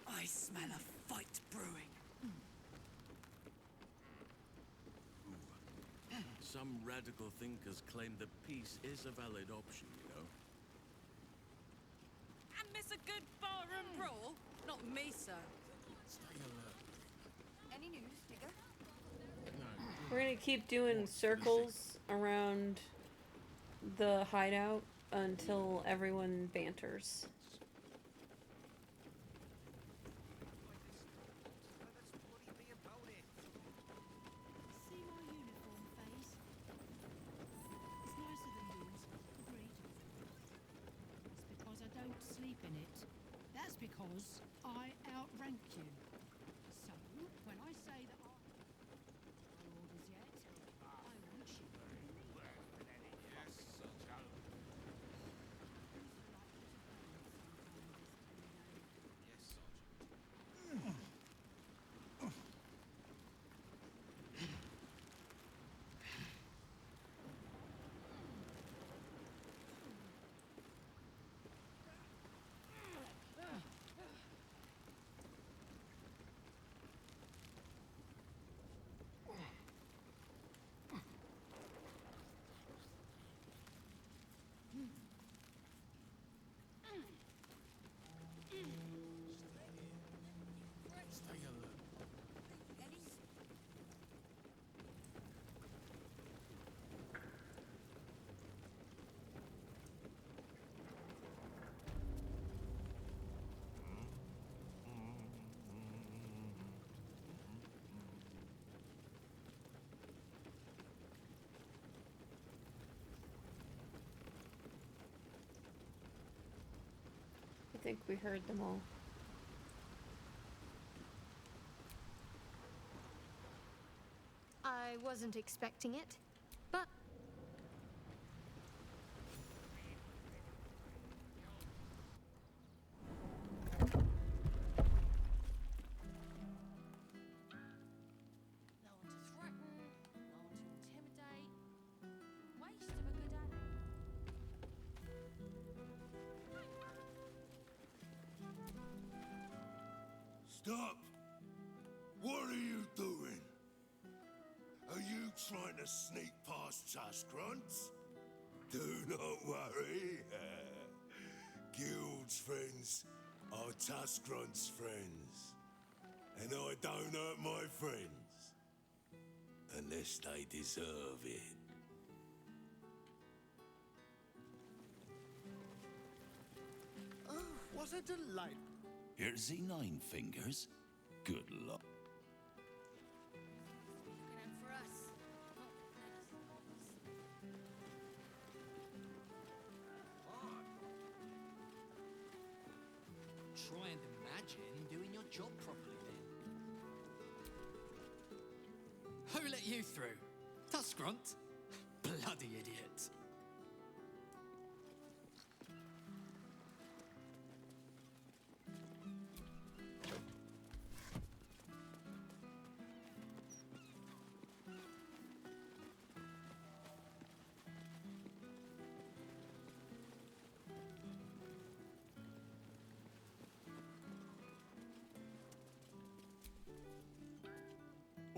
I smell a fight brewing. Some radical thinkers claim that peace is a valid option, you know. And miss a good barroom brawl? Not me, sir. Stay alert. Any news, Digger? We're gonna keep doing circles around the hideout until everyone banters. ship in it. That's because I outrank you. So, when I say that I... No orders yet. I want you to believe. Yes, Sir Joe. Yes, Sergeant. Stay alert. I think we heard them all. I wasn't expecting it, but No one to threaten, no one to intimidate. Waste of a good adder. Stop! What are you doing? Are you trying to sneak past Tuskgrunts? Do not worry. Guild's friends are Tuskgrunts' friends. And I don't hurt my friends. Unless they deserve it. Oh, what a delight. Here's the 9 fingers. Good luck. Looking out for us. Try and imagine doing your job properly then. Who let you through? Tuskgrunt? Bloody idiot.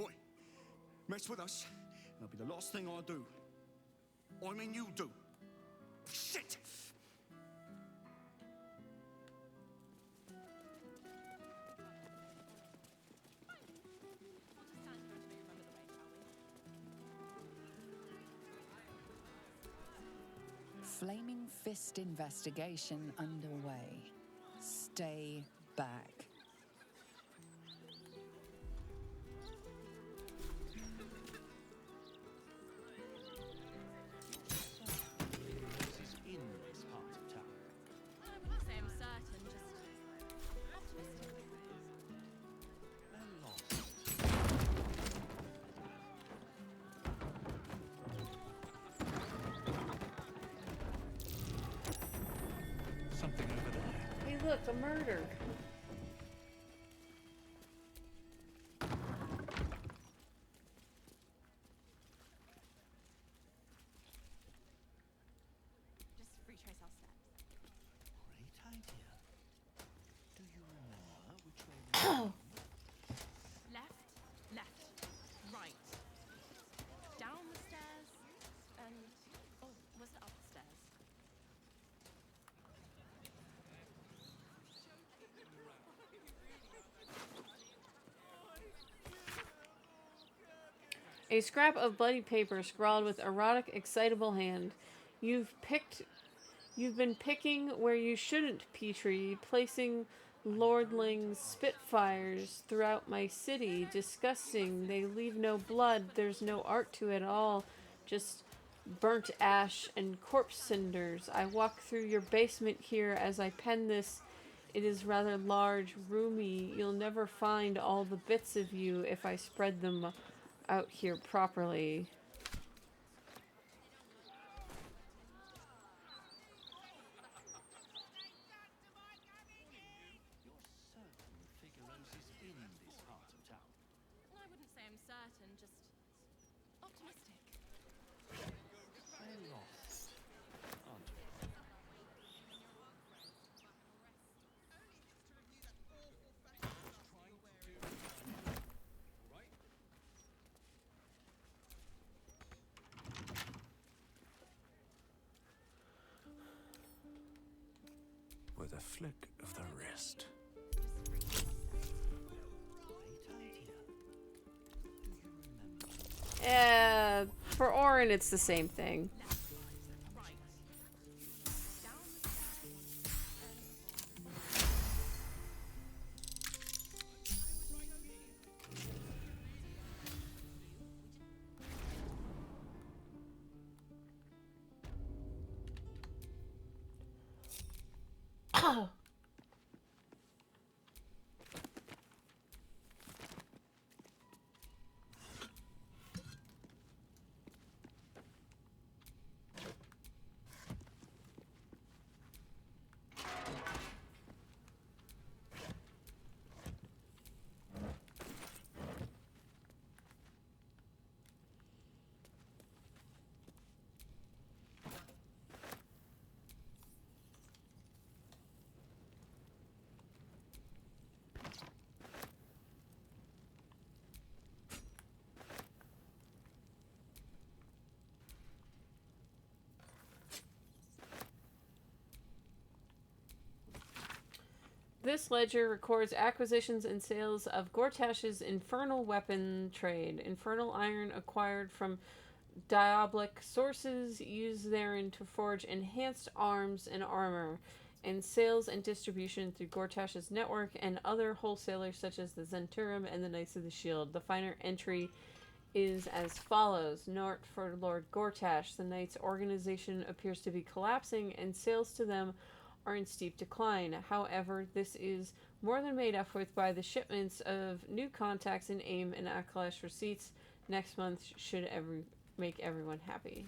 Oi, mess with us, and it'll be the last thing I do. I mean you do. Shit! Flaming Fist investigation underway. Stay back. This is in this part of town. I wouldn't say I'm certain, just optimistic. Something over there. Hey, look, a murder. Just retrace our steps. Great idea. Do you remember which way we went? Left, left, right. Down the stairs, and... Oh, was it up the stairs? A scrap of bloody paper scrawled with erotic, excitable hand. You've been picking where you shouldn't, Petrie, placing lordling spitfires throughout my city. Disgusting. They leave no blood. There's no art to it all. Just burnt ash and corpse cinders. I walk through your basement here as I pen this. It is rather large, roomy. You'll never find all the bits of you if I spread them out here properly. I wouldn't say I'm certain, just optimistic. With a flick of the wrist. For Orin, it's the same thing. This ledger records acquisitions and sales of Gortash's infernal weapon trade. Infernal iron acquired from diabolic sources used therein to forge enhanced arms and armor, and sales and distribution through Gortash's network and other wholesalers such as the Zenturum and the Knights of the Shield. The finer entry is as follows. Note for Lord Gortash. The Knights' organization appears to be collapsing, and sales to them are in steep decline. However, this is more than made up with by the shipments of new contacts in AIM and Akalash receipts next month should make everyone happy.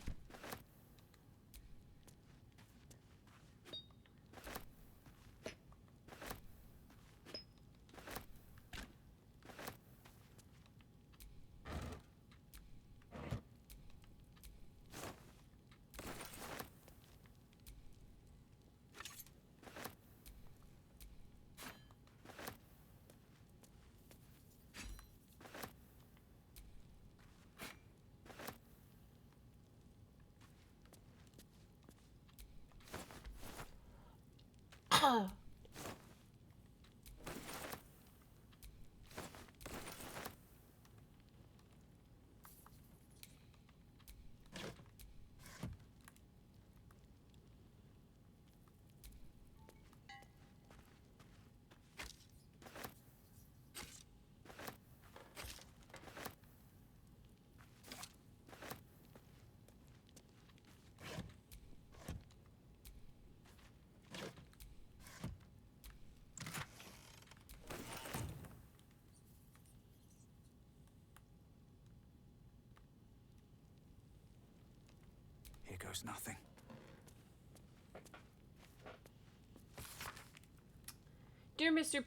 Here goes nothing. Dear Mr.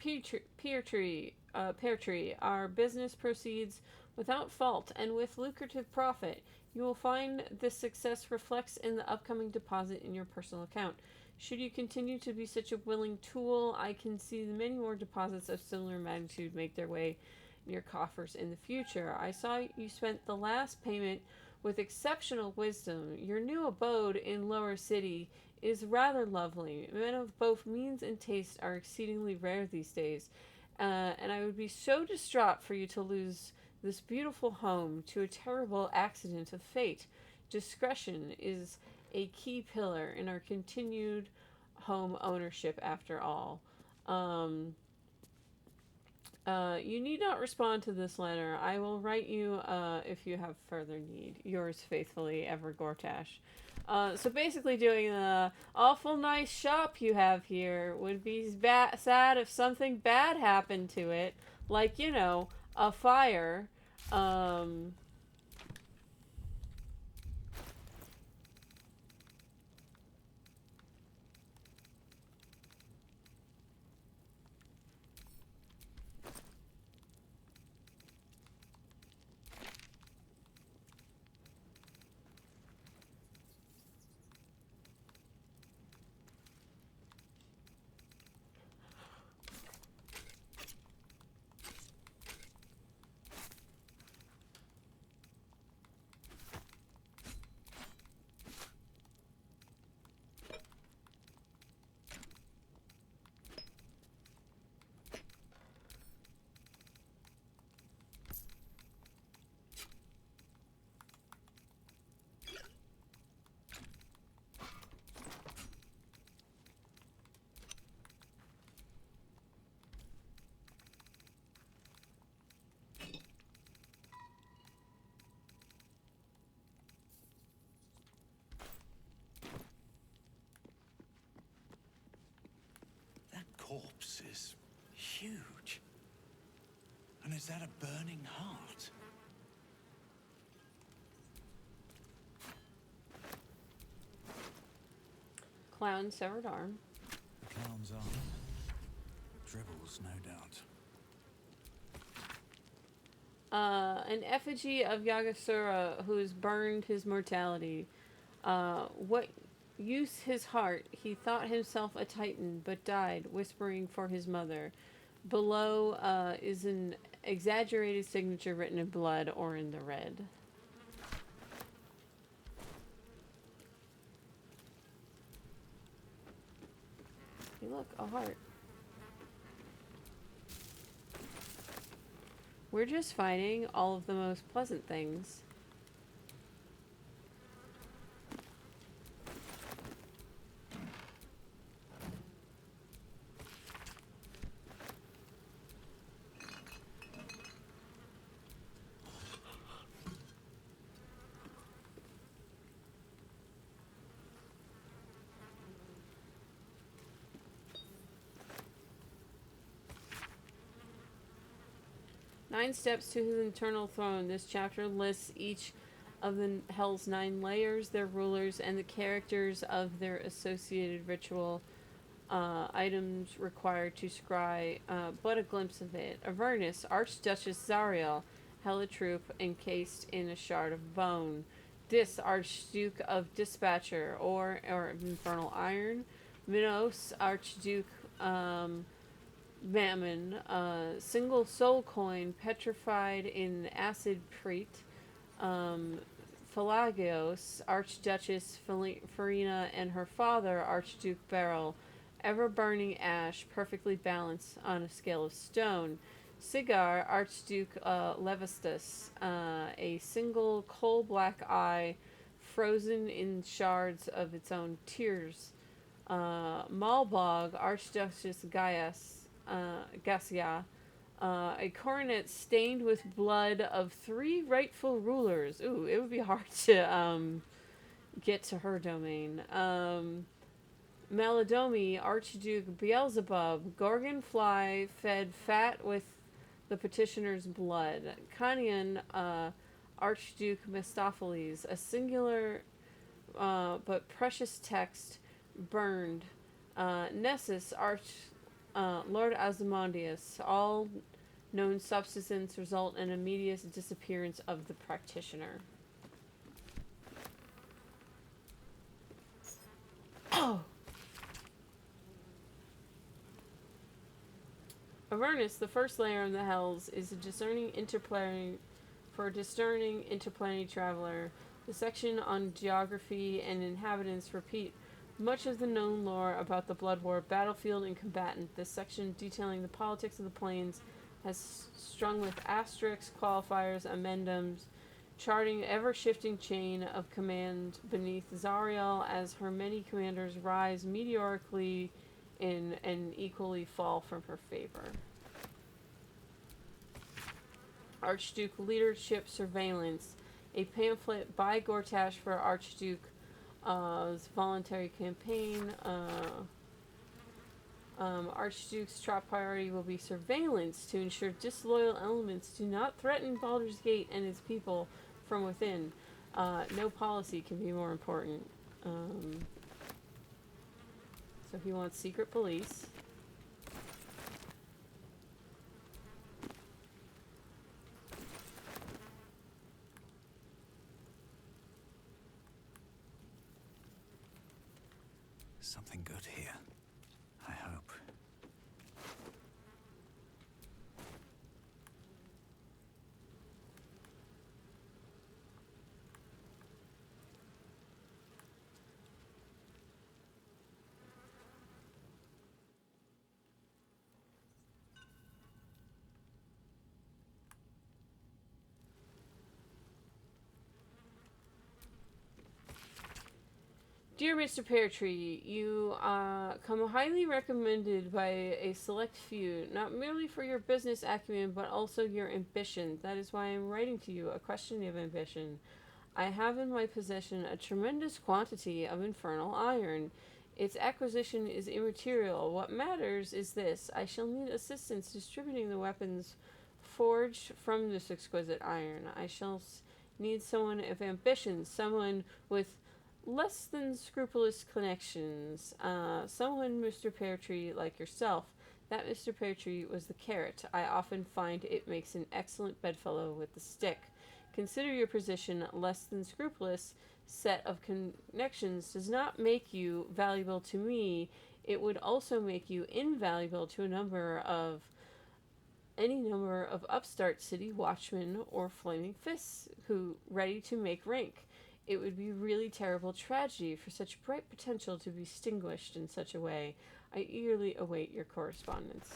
Peartree, our business proceeds without fault and with lucrative profit. You will find this success reflects in the upcoming deposit in your personal account. Should you continue to be such a willing tool, I can see many more deposits of similar magnitude make their way in your coffers in the future. I saw you spent the last payment with exceptional wisdom. Your new abode in Lower City is rather lovely. Men of both means and taste are exceedingly rare these days, and I would be so distraught for you to lose this beautiful home to a terrible accident of fate. Discretion is a key pillar in our continued home ownership, after all. You need not respond to this letter. I will write you if you have further need. Yours faithfully, Ever Gortash. So basically doing the awful nice shop you have here would be sad if something bad happened to it. Like, you know, a fire. That corpse is huge. And is that a burning heart? Clown severed arm. The clown's arm. Dribbles, no doubt. An effigy of Yagasura who has burned his mortality. What use his heart? He thought himself a titan, but died, whispering for his mother. Below is an exaggerated signature written in blood or in the red. Hey, look, a heart. We're just finding all of the most pleasant things. Nine steps to his eternal throne. This chapter lists each of the Hell's 9 layers, their rulers, and the characters of their associated ritual items required to scry, but a glimpse of it. Avernus, Archduchess Zariel, Helitroop encased in a shard of bone. Dis, Archduke of Dispatcher, or Infernal Iron. Minos, Archduke Mammon, single soul coin petrified in acid prete. Pelagios, Archduchess Farina, and her father, Archduke Beryl, ever burning ash, perfectly balanced on a scale of stone. Sigar, Archduke Levistus, a single coal black eye, frozen in shards of its own tears. Malbog, Archduchess Gassia, a coronet stained with blood of 3 rightful rulers. Ooh, it would be hard to get to her domain. Maladomi, Archduke Beelzebub, Gorgon fly fed fat with the petitioner's blood. Kanian, Archduke Mistopheles, a singular but precious text burned. Nessus, Lord Ozymandias, all known substances result in immediate disappearance of the practitioner. Avernus, the first layer of the Hells, is a discerning interplanetary traveler. The section on geography and inhabitants repeat much of the known lore about the Blood War battlefield and combatant. This section detailing the politics of the plains has strung with asterisks, qualifiers, amendums, charting ever-shifting chain of command beneath Zariel as her many commanders rise meteorically in and equally fall from her favor. Archduke leadership surveillance. A pamphlet by Gortash for Archduke's voluntary campaign. Archduke's top priority will be surveillance to ensure disloyal elements do not threaten Baldur's Gate and its people from within. No policy can be more important. So he wants secret police. Something good here. I hope. Dear Mr. Peartree, you come highly recommended by a select few, not merely for your business acumen, but also your ambition. That is why I am writing to you, a question of ambition. I have in my possession a tremendous quantity of infernal iron. Its acquisition is immaterial. What matters is this. I shall need assistance distributing the weapons forged from this exquisite iron. I shall need someone of ambition, someone with less than scrupulous connections. Someone, Mr. Peartree, like yourself. That Mr. Peartree was the carrot. I often find it makes an excellent bedfellow with the stick. Consider your position less than scrupulous set of connections does not make you valuable to me. It would also make you invaluable to any number of upstart city watchmen or flaming fists who ready to make rank. It would be really terrible tragedy for such bright potential to be extinguished in such a way. I eagerly await your correspondence.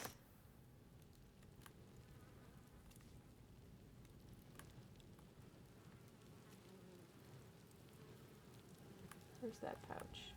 Where's that pouch?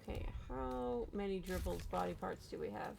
Okay, how many Dribble's body parts do we have?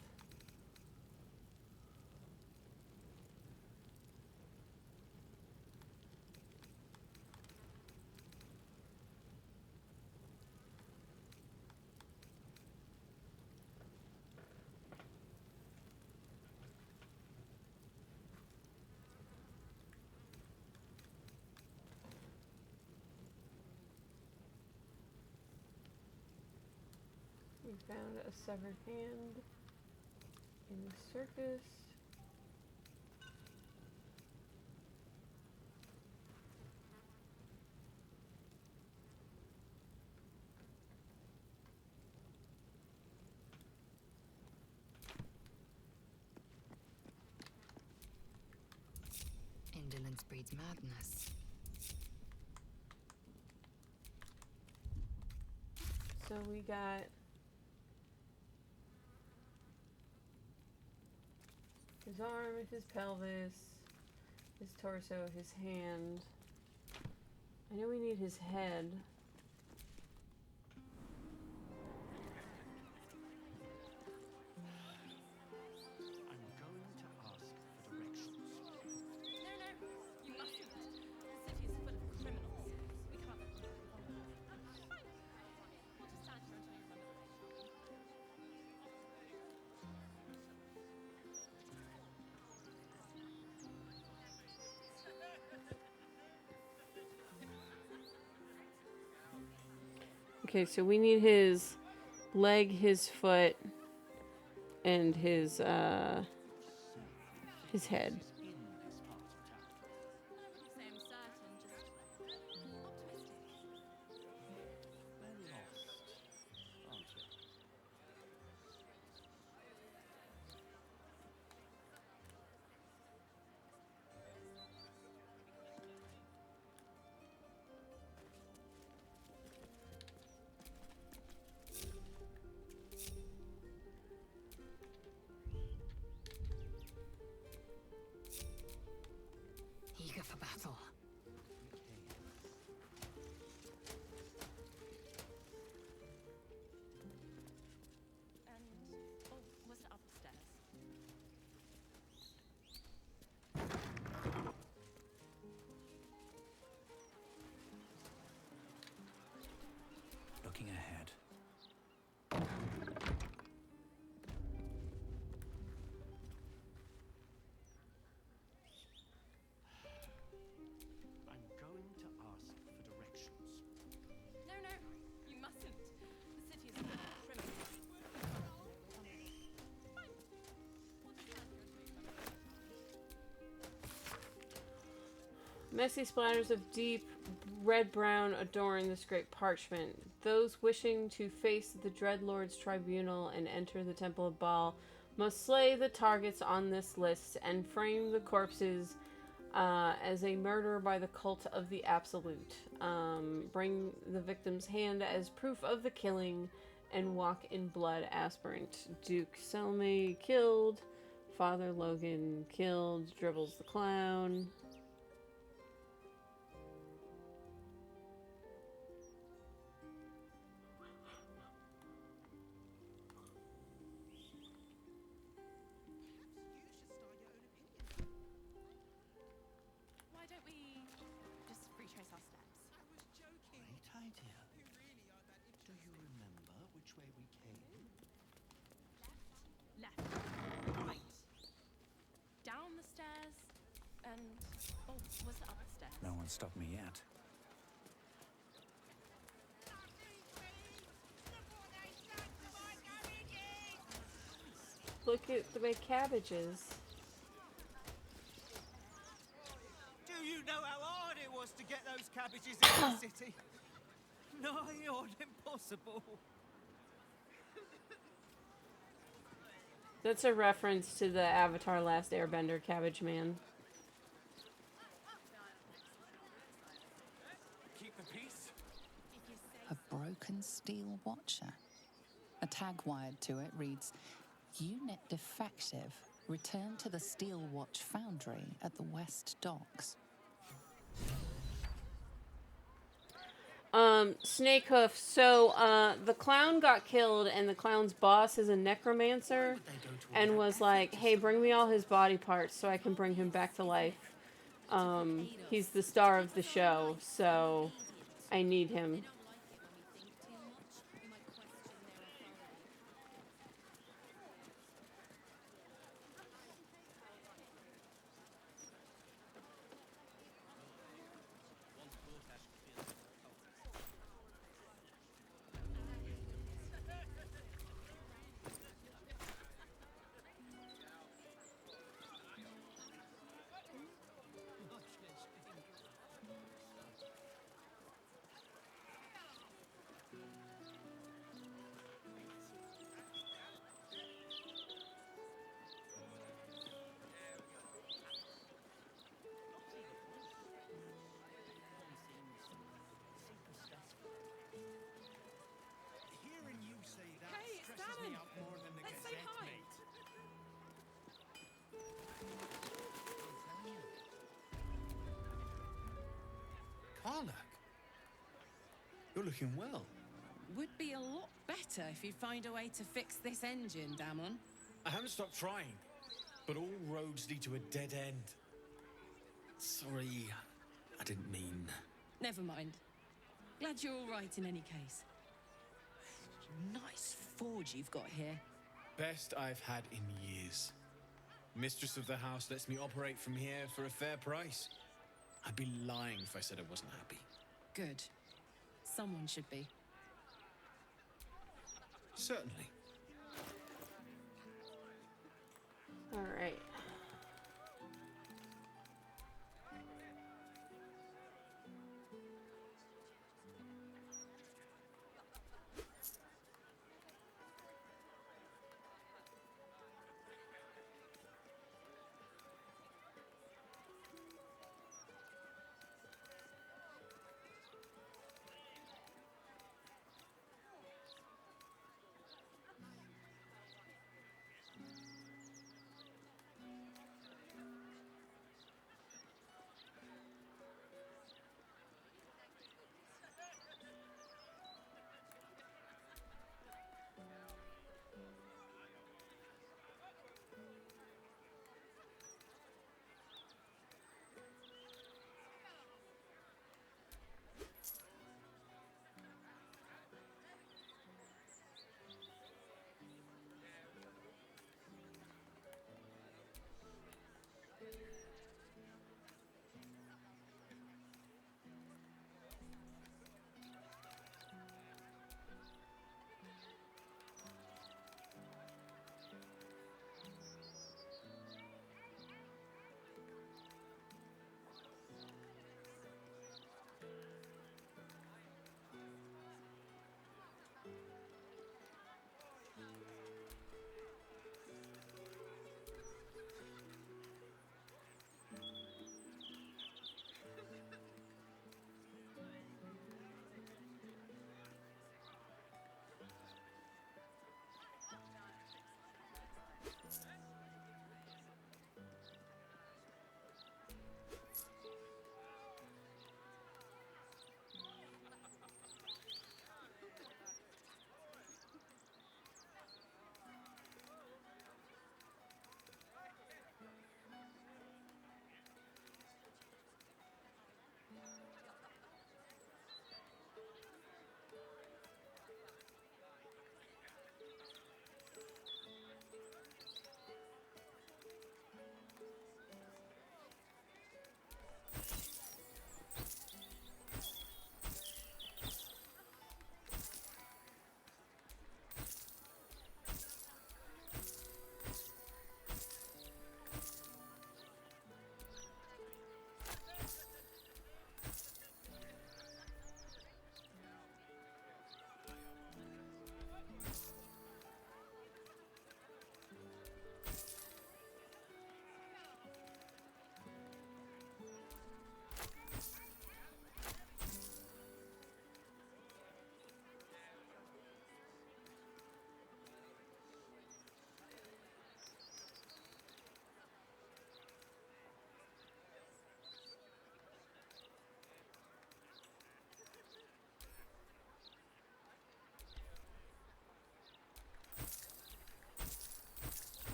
We found a severed hand in the circus. Indolence breeds madness. So we got his arm, his pelvis, his torso, his hand. I know we need his head. Okay, so we need his leg, his foot, and his head. Eager for battle. And was it upstairs? Looking ahead. I'm going to ask for directions. No, no, you mustn't. The city is full of criminals. Messy splatters of deep red-brown adorn this great parchment. Those wishing to face the Dreadlord's tribunal and enter the Temple of Baal must slay the targets on this list and frame the corpses as a murder by the cult of the Absolute. Bring the victim's hand as proof of the killing and walk in blood aspirant. Duke Selmy killed. Father Logan killed. Dribbles the Clown. Why don't we just retrace our steps? Great idea. Do you remember which way we came? Left, right, down the stairs, and was it up the stairs? No one stopped me yet. Look at the big cabbages. Do you know how hard it was to get those cabbages in the city? Nigh on impossible. That's a reference to the Avatar Last Airbender Cabbage Man. Keep the peace. A broken steel watcher. A tag wired to it reads, Unit defective. Return to the Steel Watch Foundry at the West Docks. Snakehoof. So, the clown got killed, and the clown's boss is a necromancer, and was like, hey, bring me all his body parts so I can bring him back to life. He's the star of the show, so I need him. Hearing you say that Hey, it's stresses me Darren. out more than the Let's say Gazette, hi. mate. Karlak, you're looking well. Would be a lot better if you'd find a way to fix this engine, Damon. I haven't stopped trying, but all roads lead to a dead end. Sorry, I didn't mean... Never mind. Glad you're all right in any case. Nice forge you've got here. Best I've had in years. Mistress of the house lets me operate from here for a fair price. I'd be lying if I said I wasn't happy. Good. Someone should be. Certainly. All right.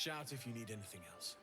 Shout if you need anything else.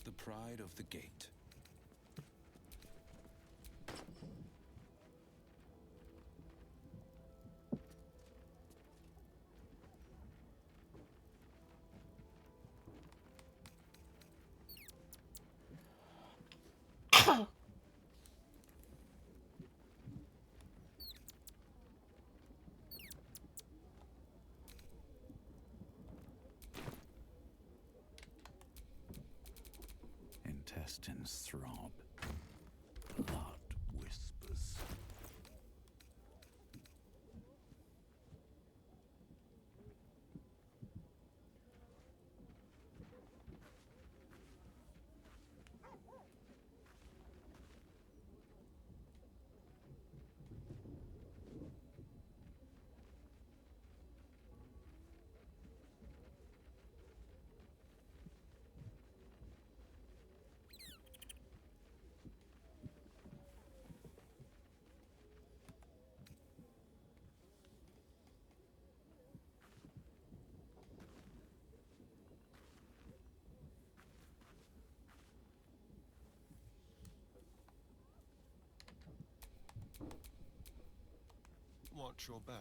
The pride of the gate. Intestines throb. Blood whispers. Watch your back.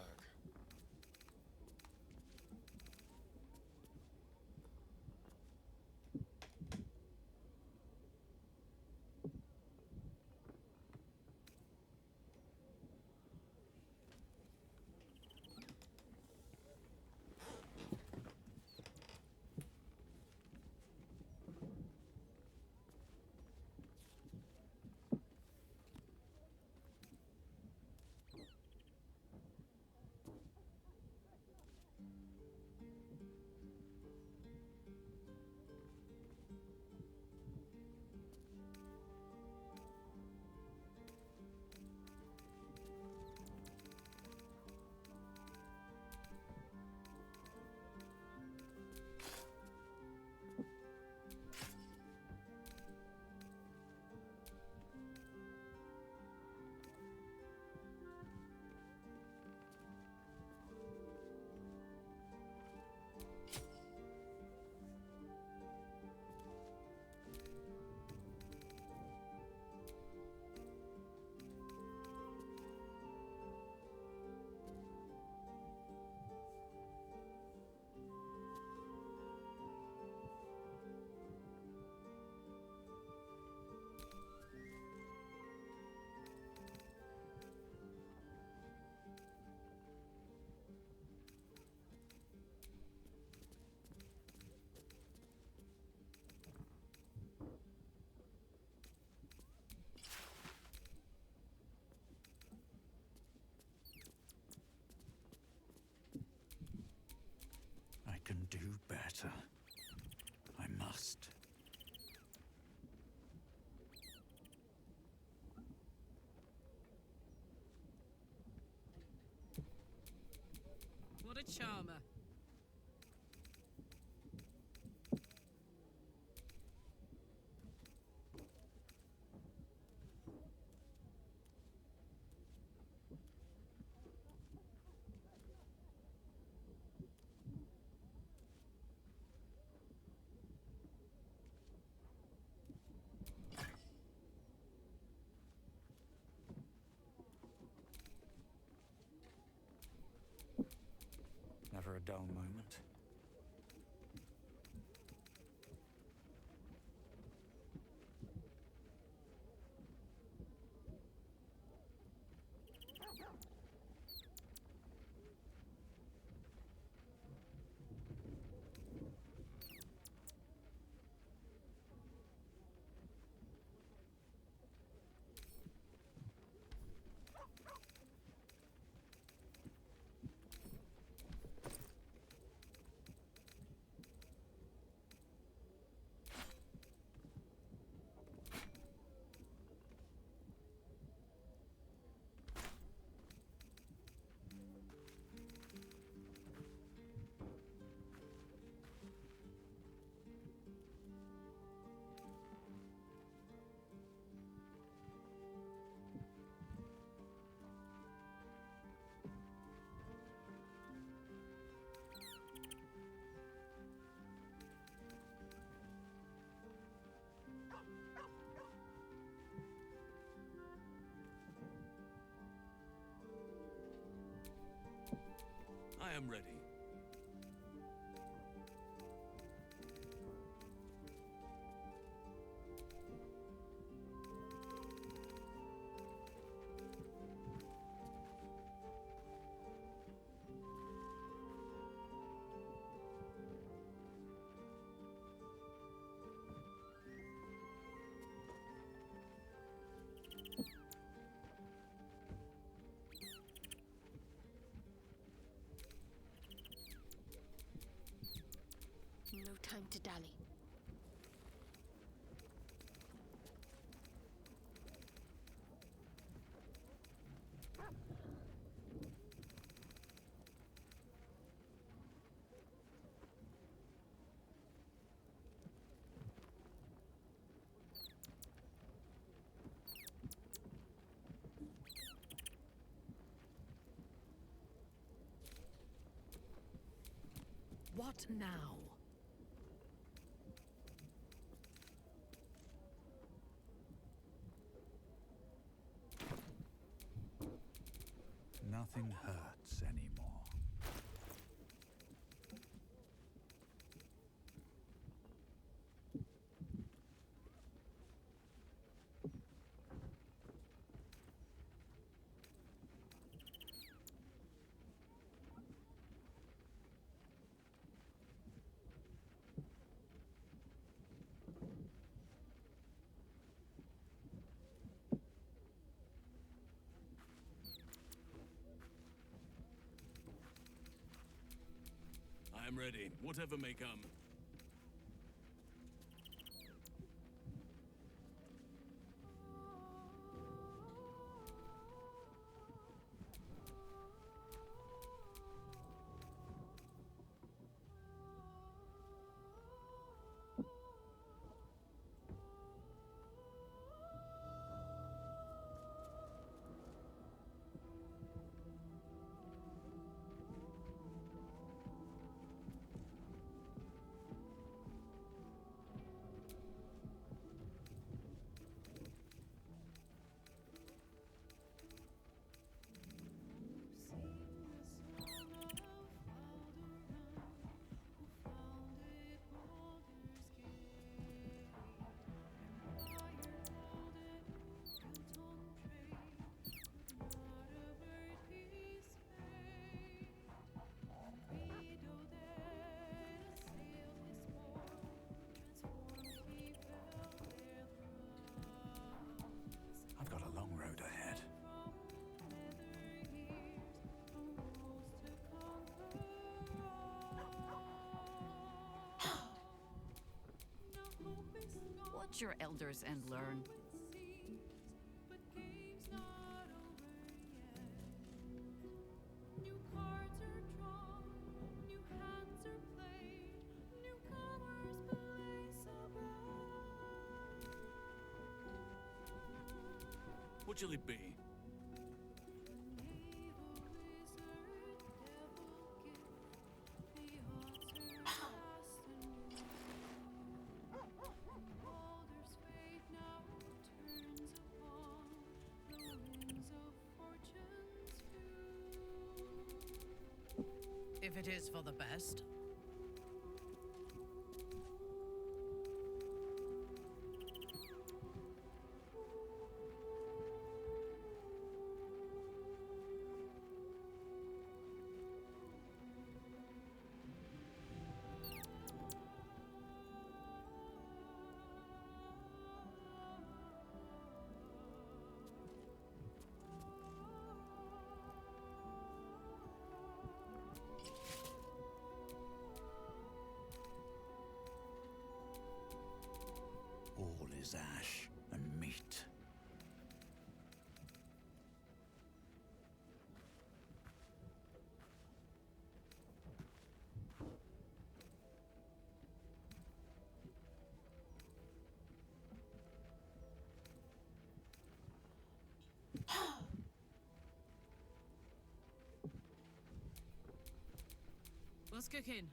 better. I must. What a charmer. Never a dull moment. I am ready. No time to dally. What now? Nothing hurts anymore. I am ready, whatever may come. to your elders and learn. What shall it be? If it is for the best. All is ash and meat. What's cooking?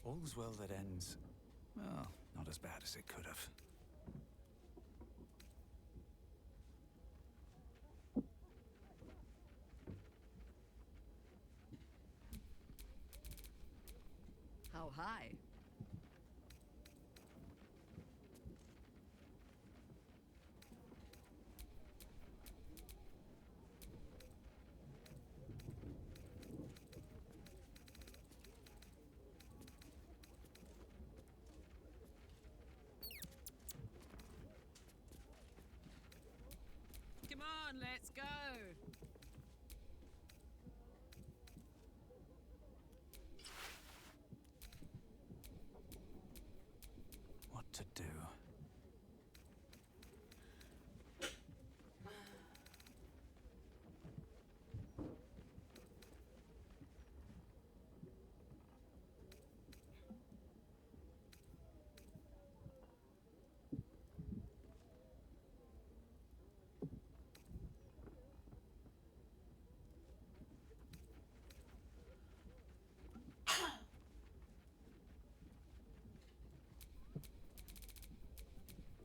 All's well that ends, well, not as bad as it could have. How high? Come on, let's go. What to do?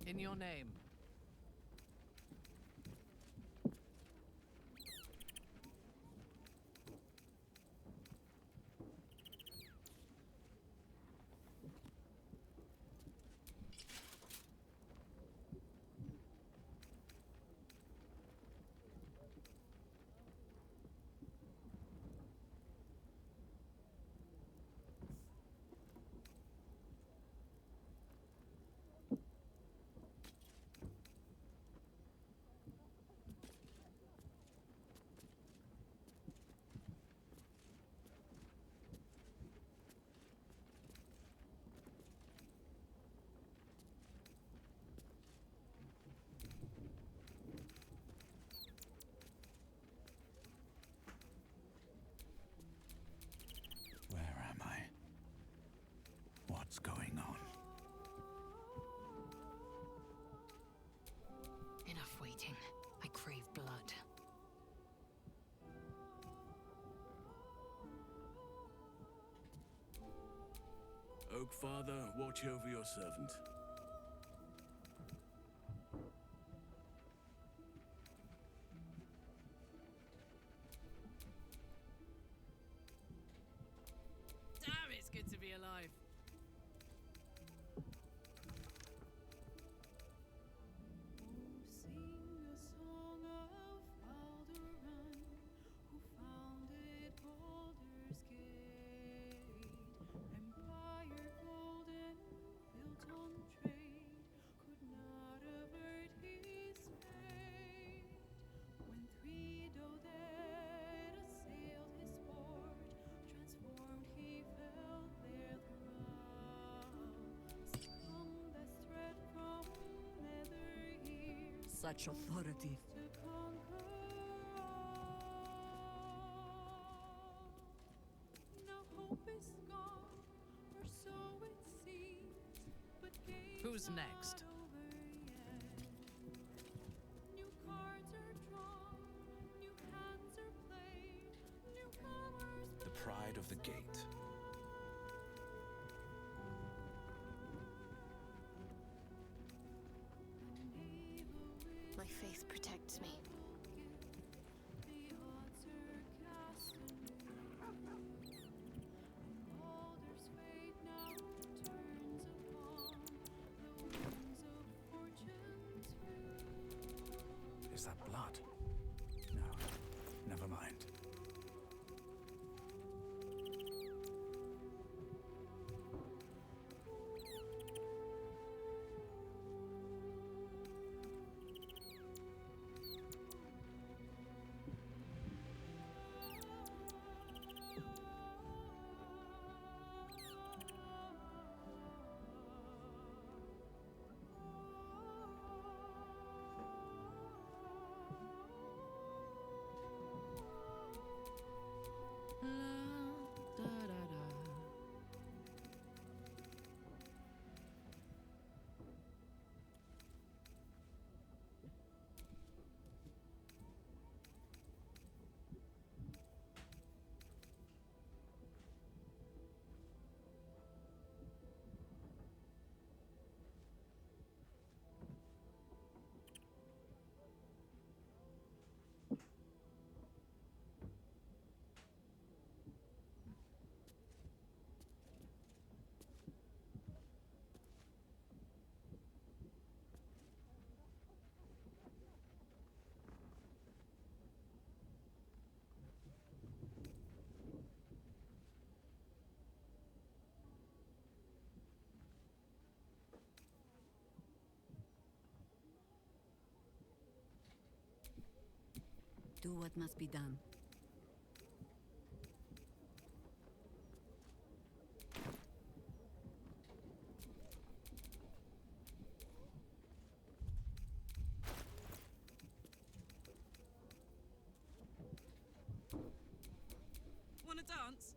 In your name. Where am I? What's going on? Enough waiting. I crave blood. Oak Father, watch over your servant. Damn, it's good to be alive. such authority. Who's next? The pride of the gate. My faith protects me. Is that blood? No, never mind. Do what must be done. Wanna dance?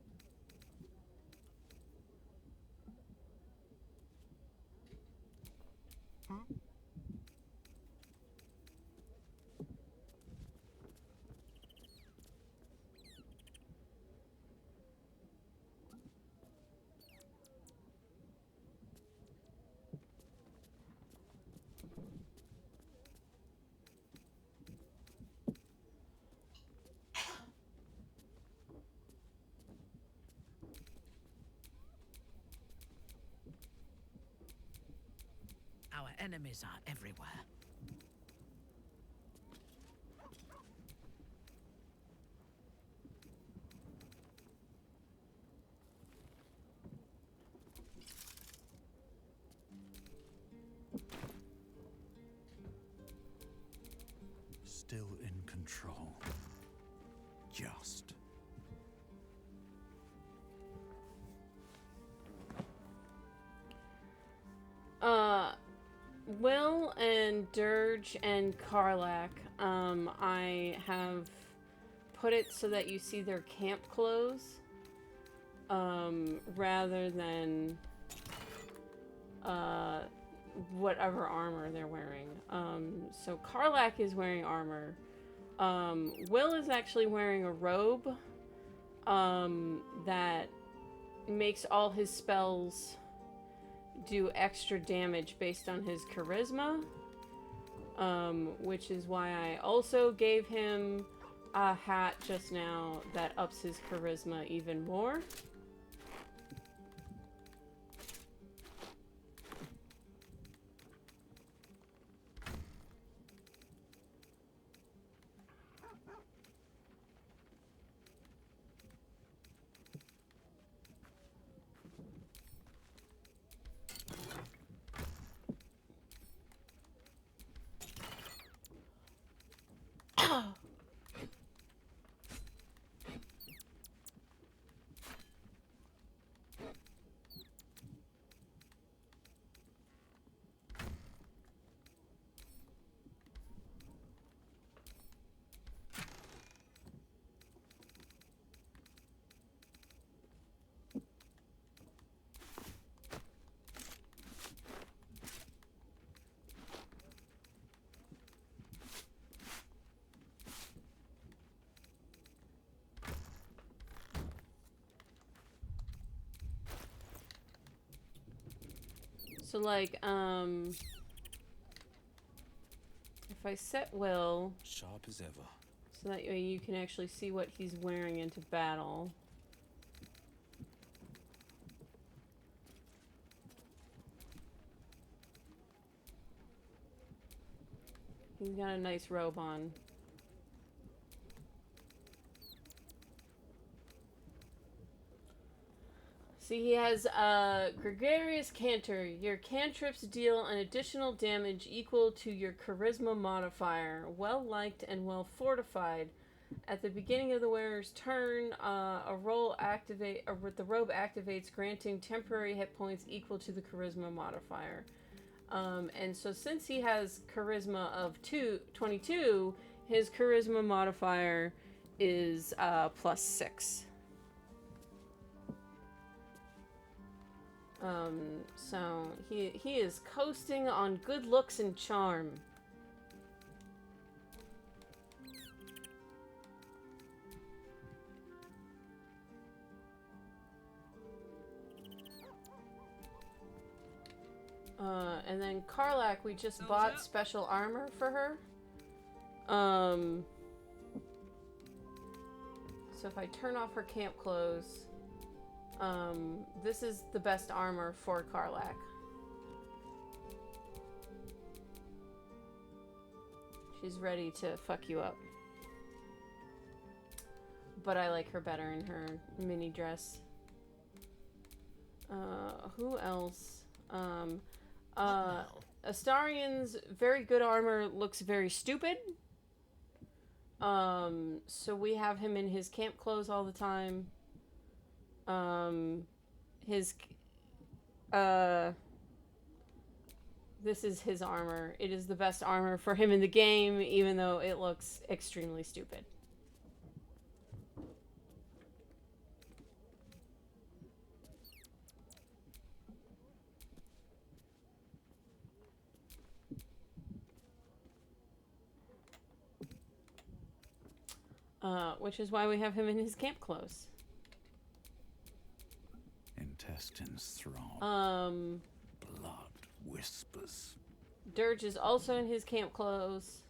Our enemies are everywhere. Still in control. Just. Will and Durge and Karlak, I have put it so that you see their camp clothes, rather than, whatever armor they're wearing. So Karlak is wearing armor. Will is actually wearing a robe, that makes all his spells do extra damage based on his charisma, which is why I also gave him a hat just now that ups his charisma even more. So, like, if I set Will... Sharp as ever. So that way you can actually see what he's wearing into battle. He's got a nice robe on. See, he has Gregarious Canter. Your cantrips deal an additional damage equal to your charisma modifier. Well liked and well fortified. At the beginning of the wearer's turn, the robe activates, granting temporary hit points equal to the charisma modifier. And so since he has charisma of 22, his charisma modifier is +6. So he is coasting on good looks and charm. And then Karlak, we just bought special armor for her. So if I turn off her camp clothes, this is the best armor for Karlak. She's ready to fuck you up. But I like her better in her mini dress. Who else? Astarion's very good armor looks very stupid. So we have him in his camp clothes all the time. This is his armor. It is the best armor for him in the game, even though it looks extremely stupid. Which is why we have him in his camp clothes. Intestines throb. Blood whispers. Durge is also in his camp clothes.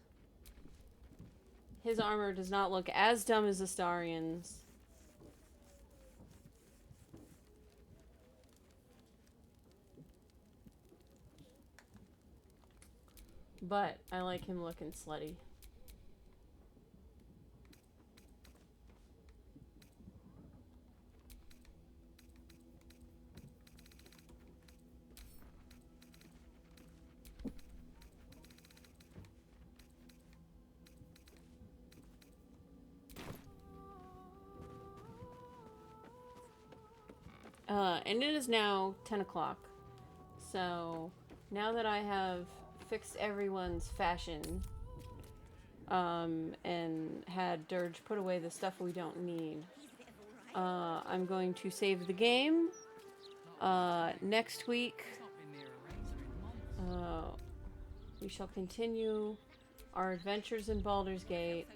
His armor does not look as dumb as Astarion's. But I like him looking slutty. And it is now 10 o'clock. So, now that I have fixed everyone's fashion, and had Durge put away the stuff we don't need, I'm going to save the game. Next week, we shall continue our adventures in Baldur's Gate.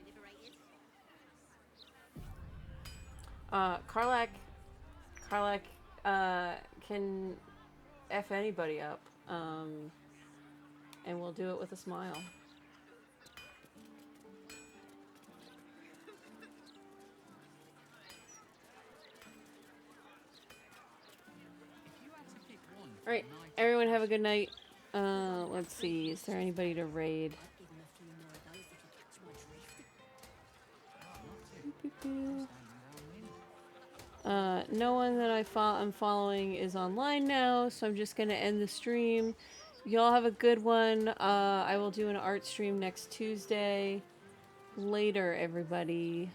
Karlak can F anybody up, and we'll do it with a smile. Alright, everyone have a good night. Let's see, is there anybody to raid? No one that I'm following is online now, so I'm just gonna end the stream. Y'all have a good one. I will do an art stream next Tuesday. Later, everybody.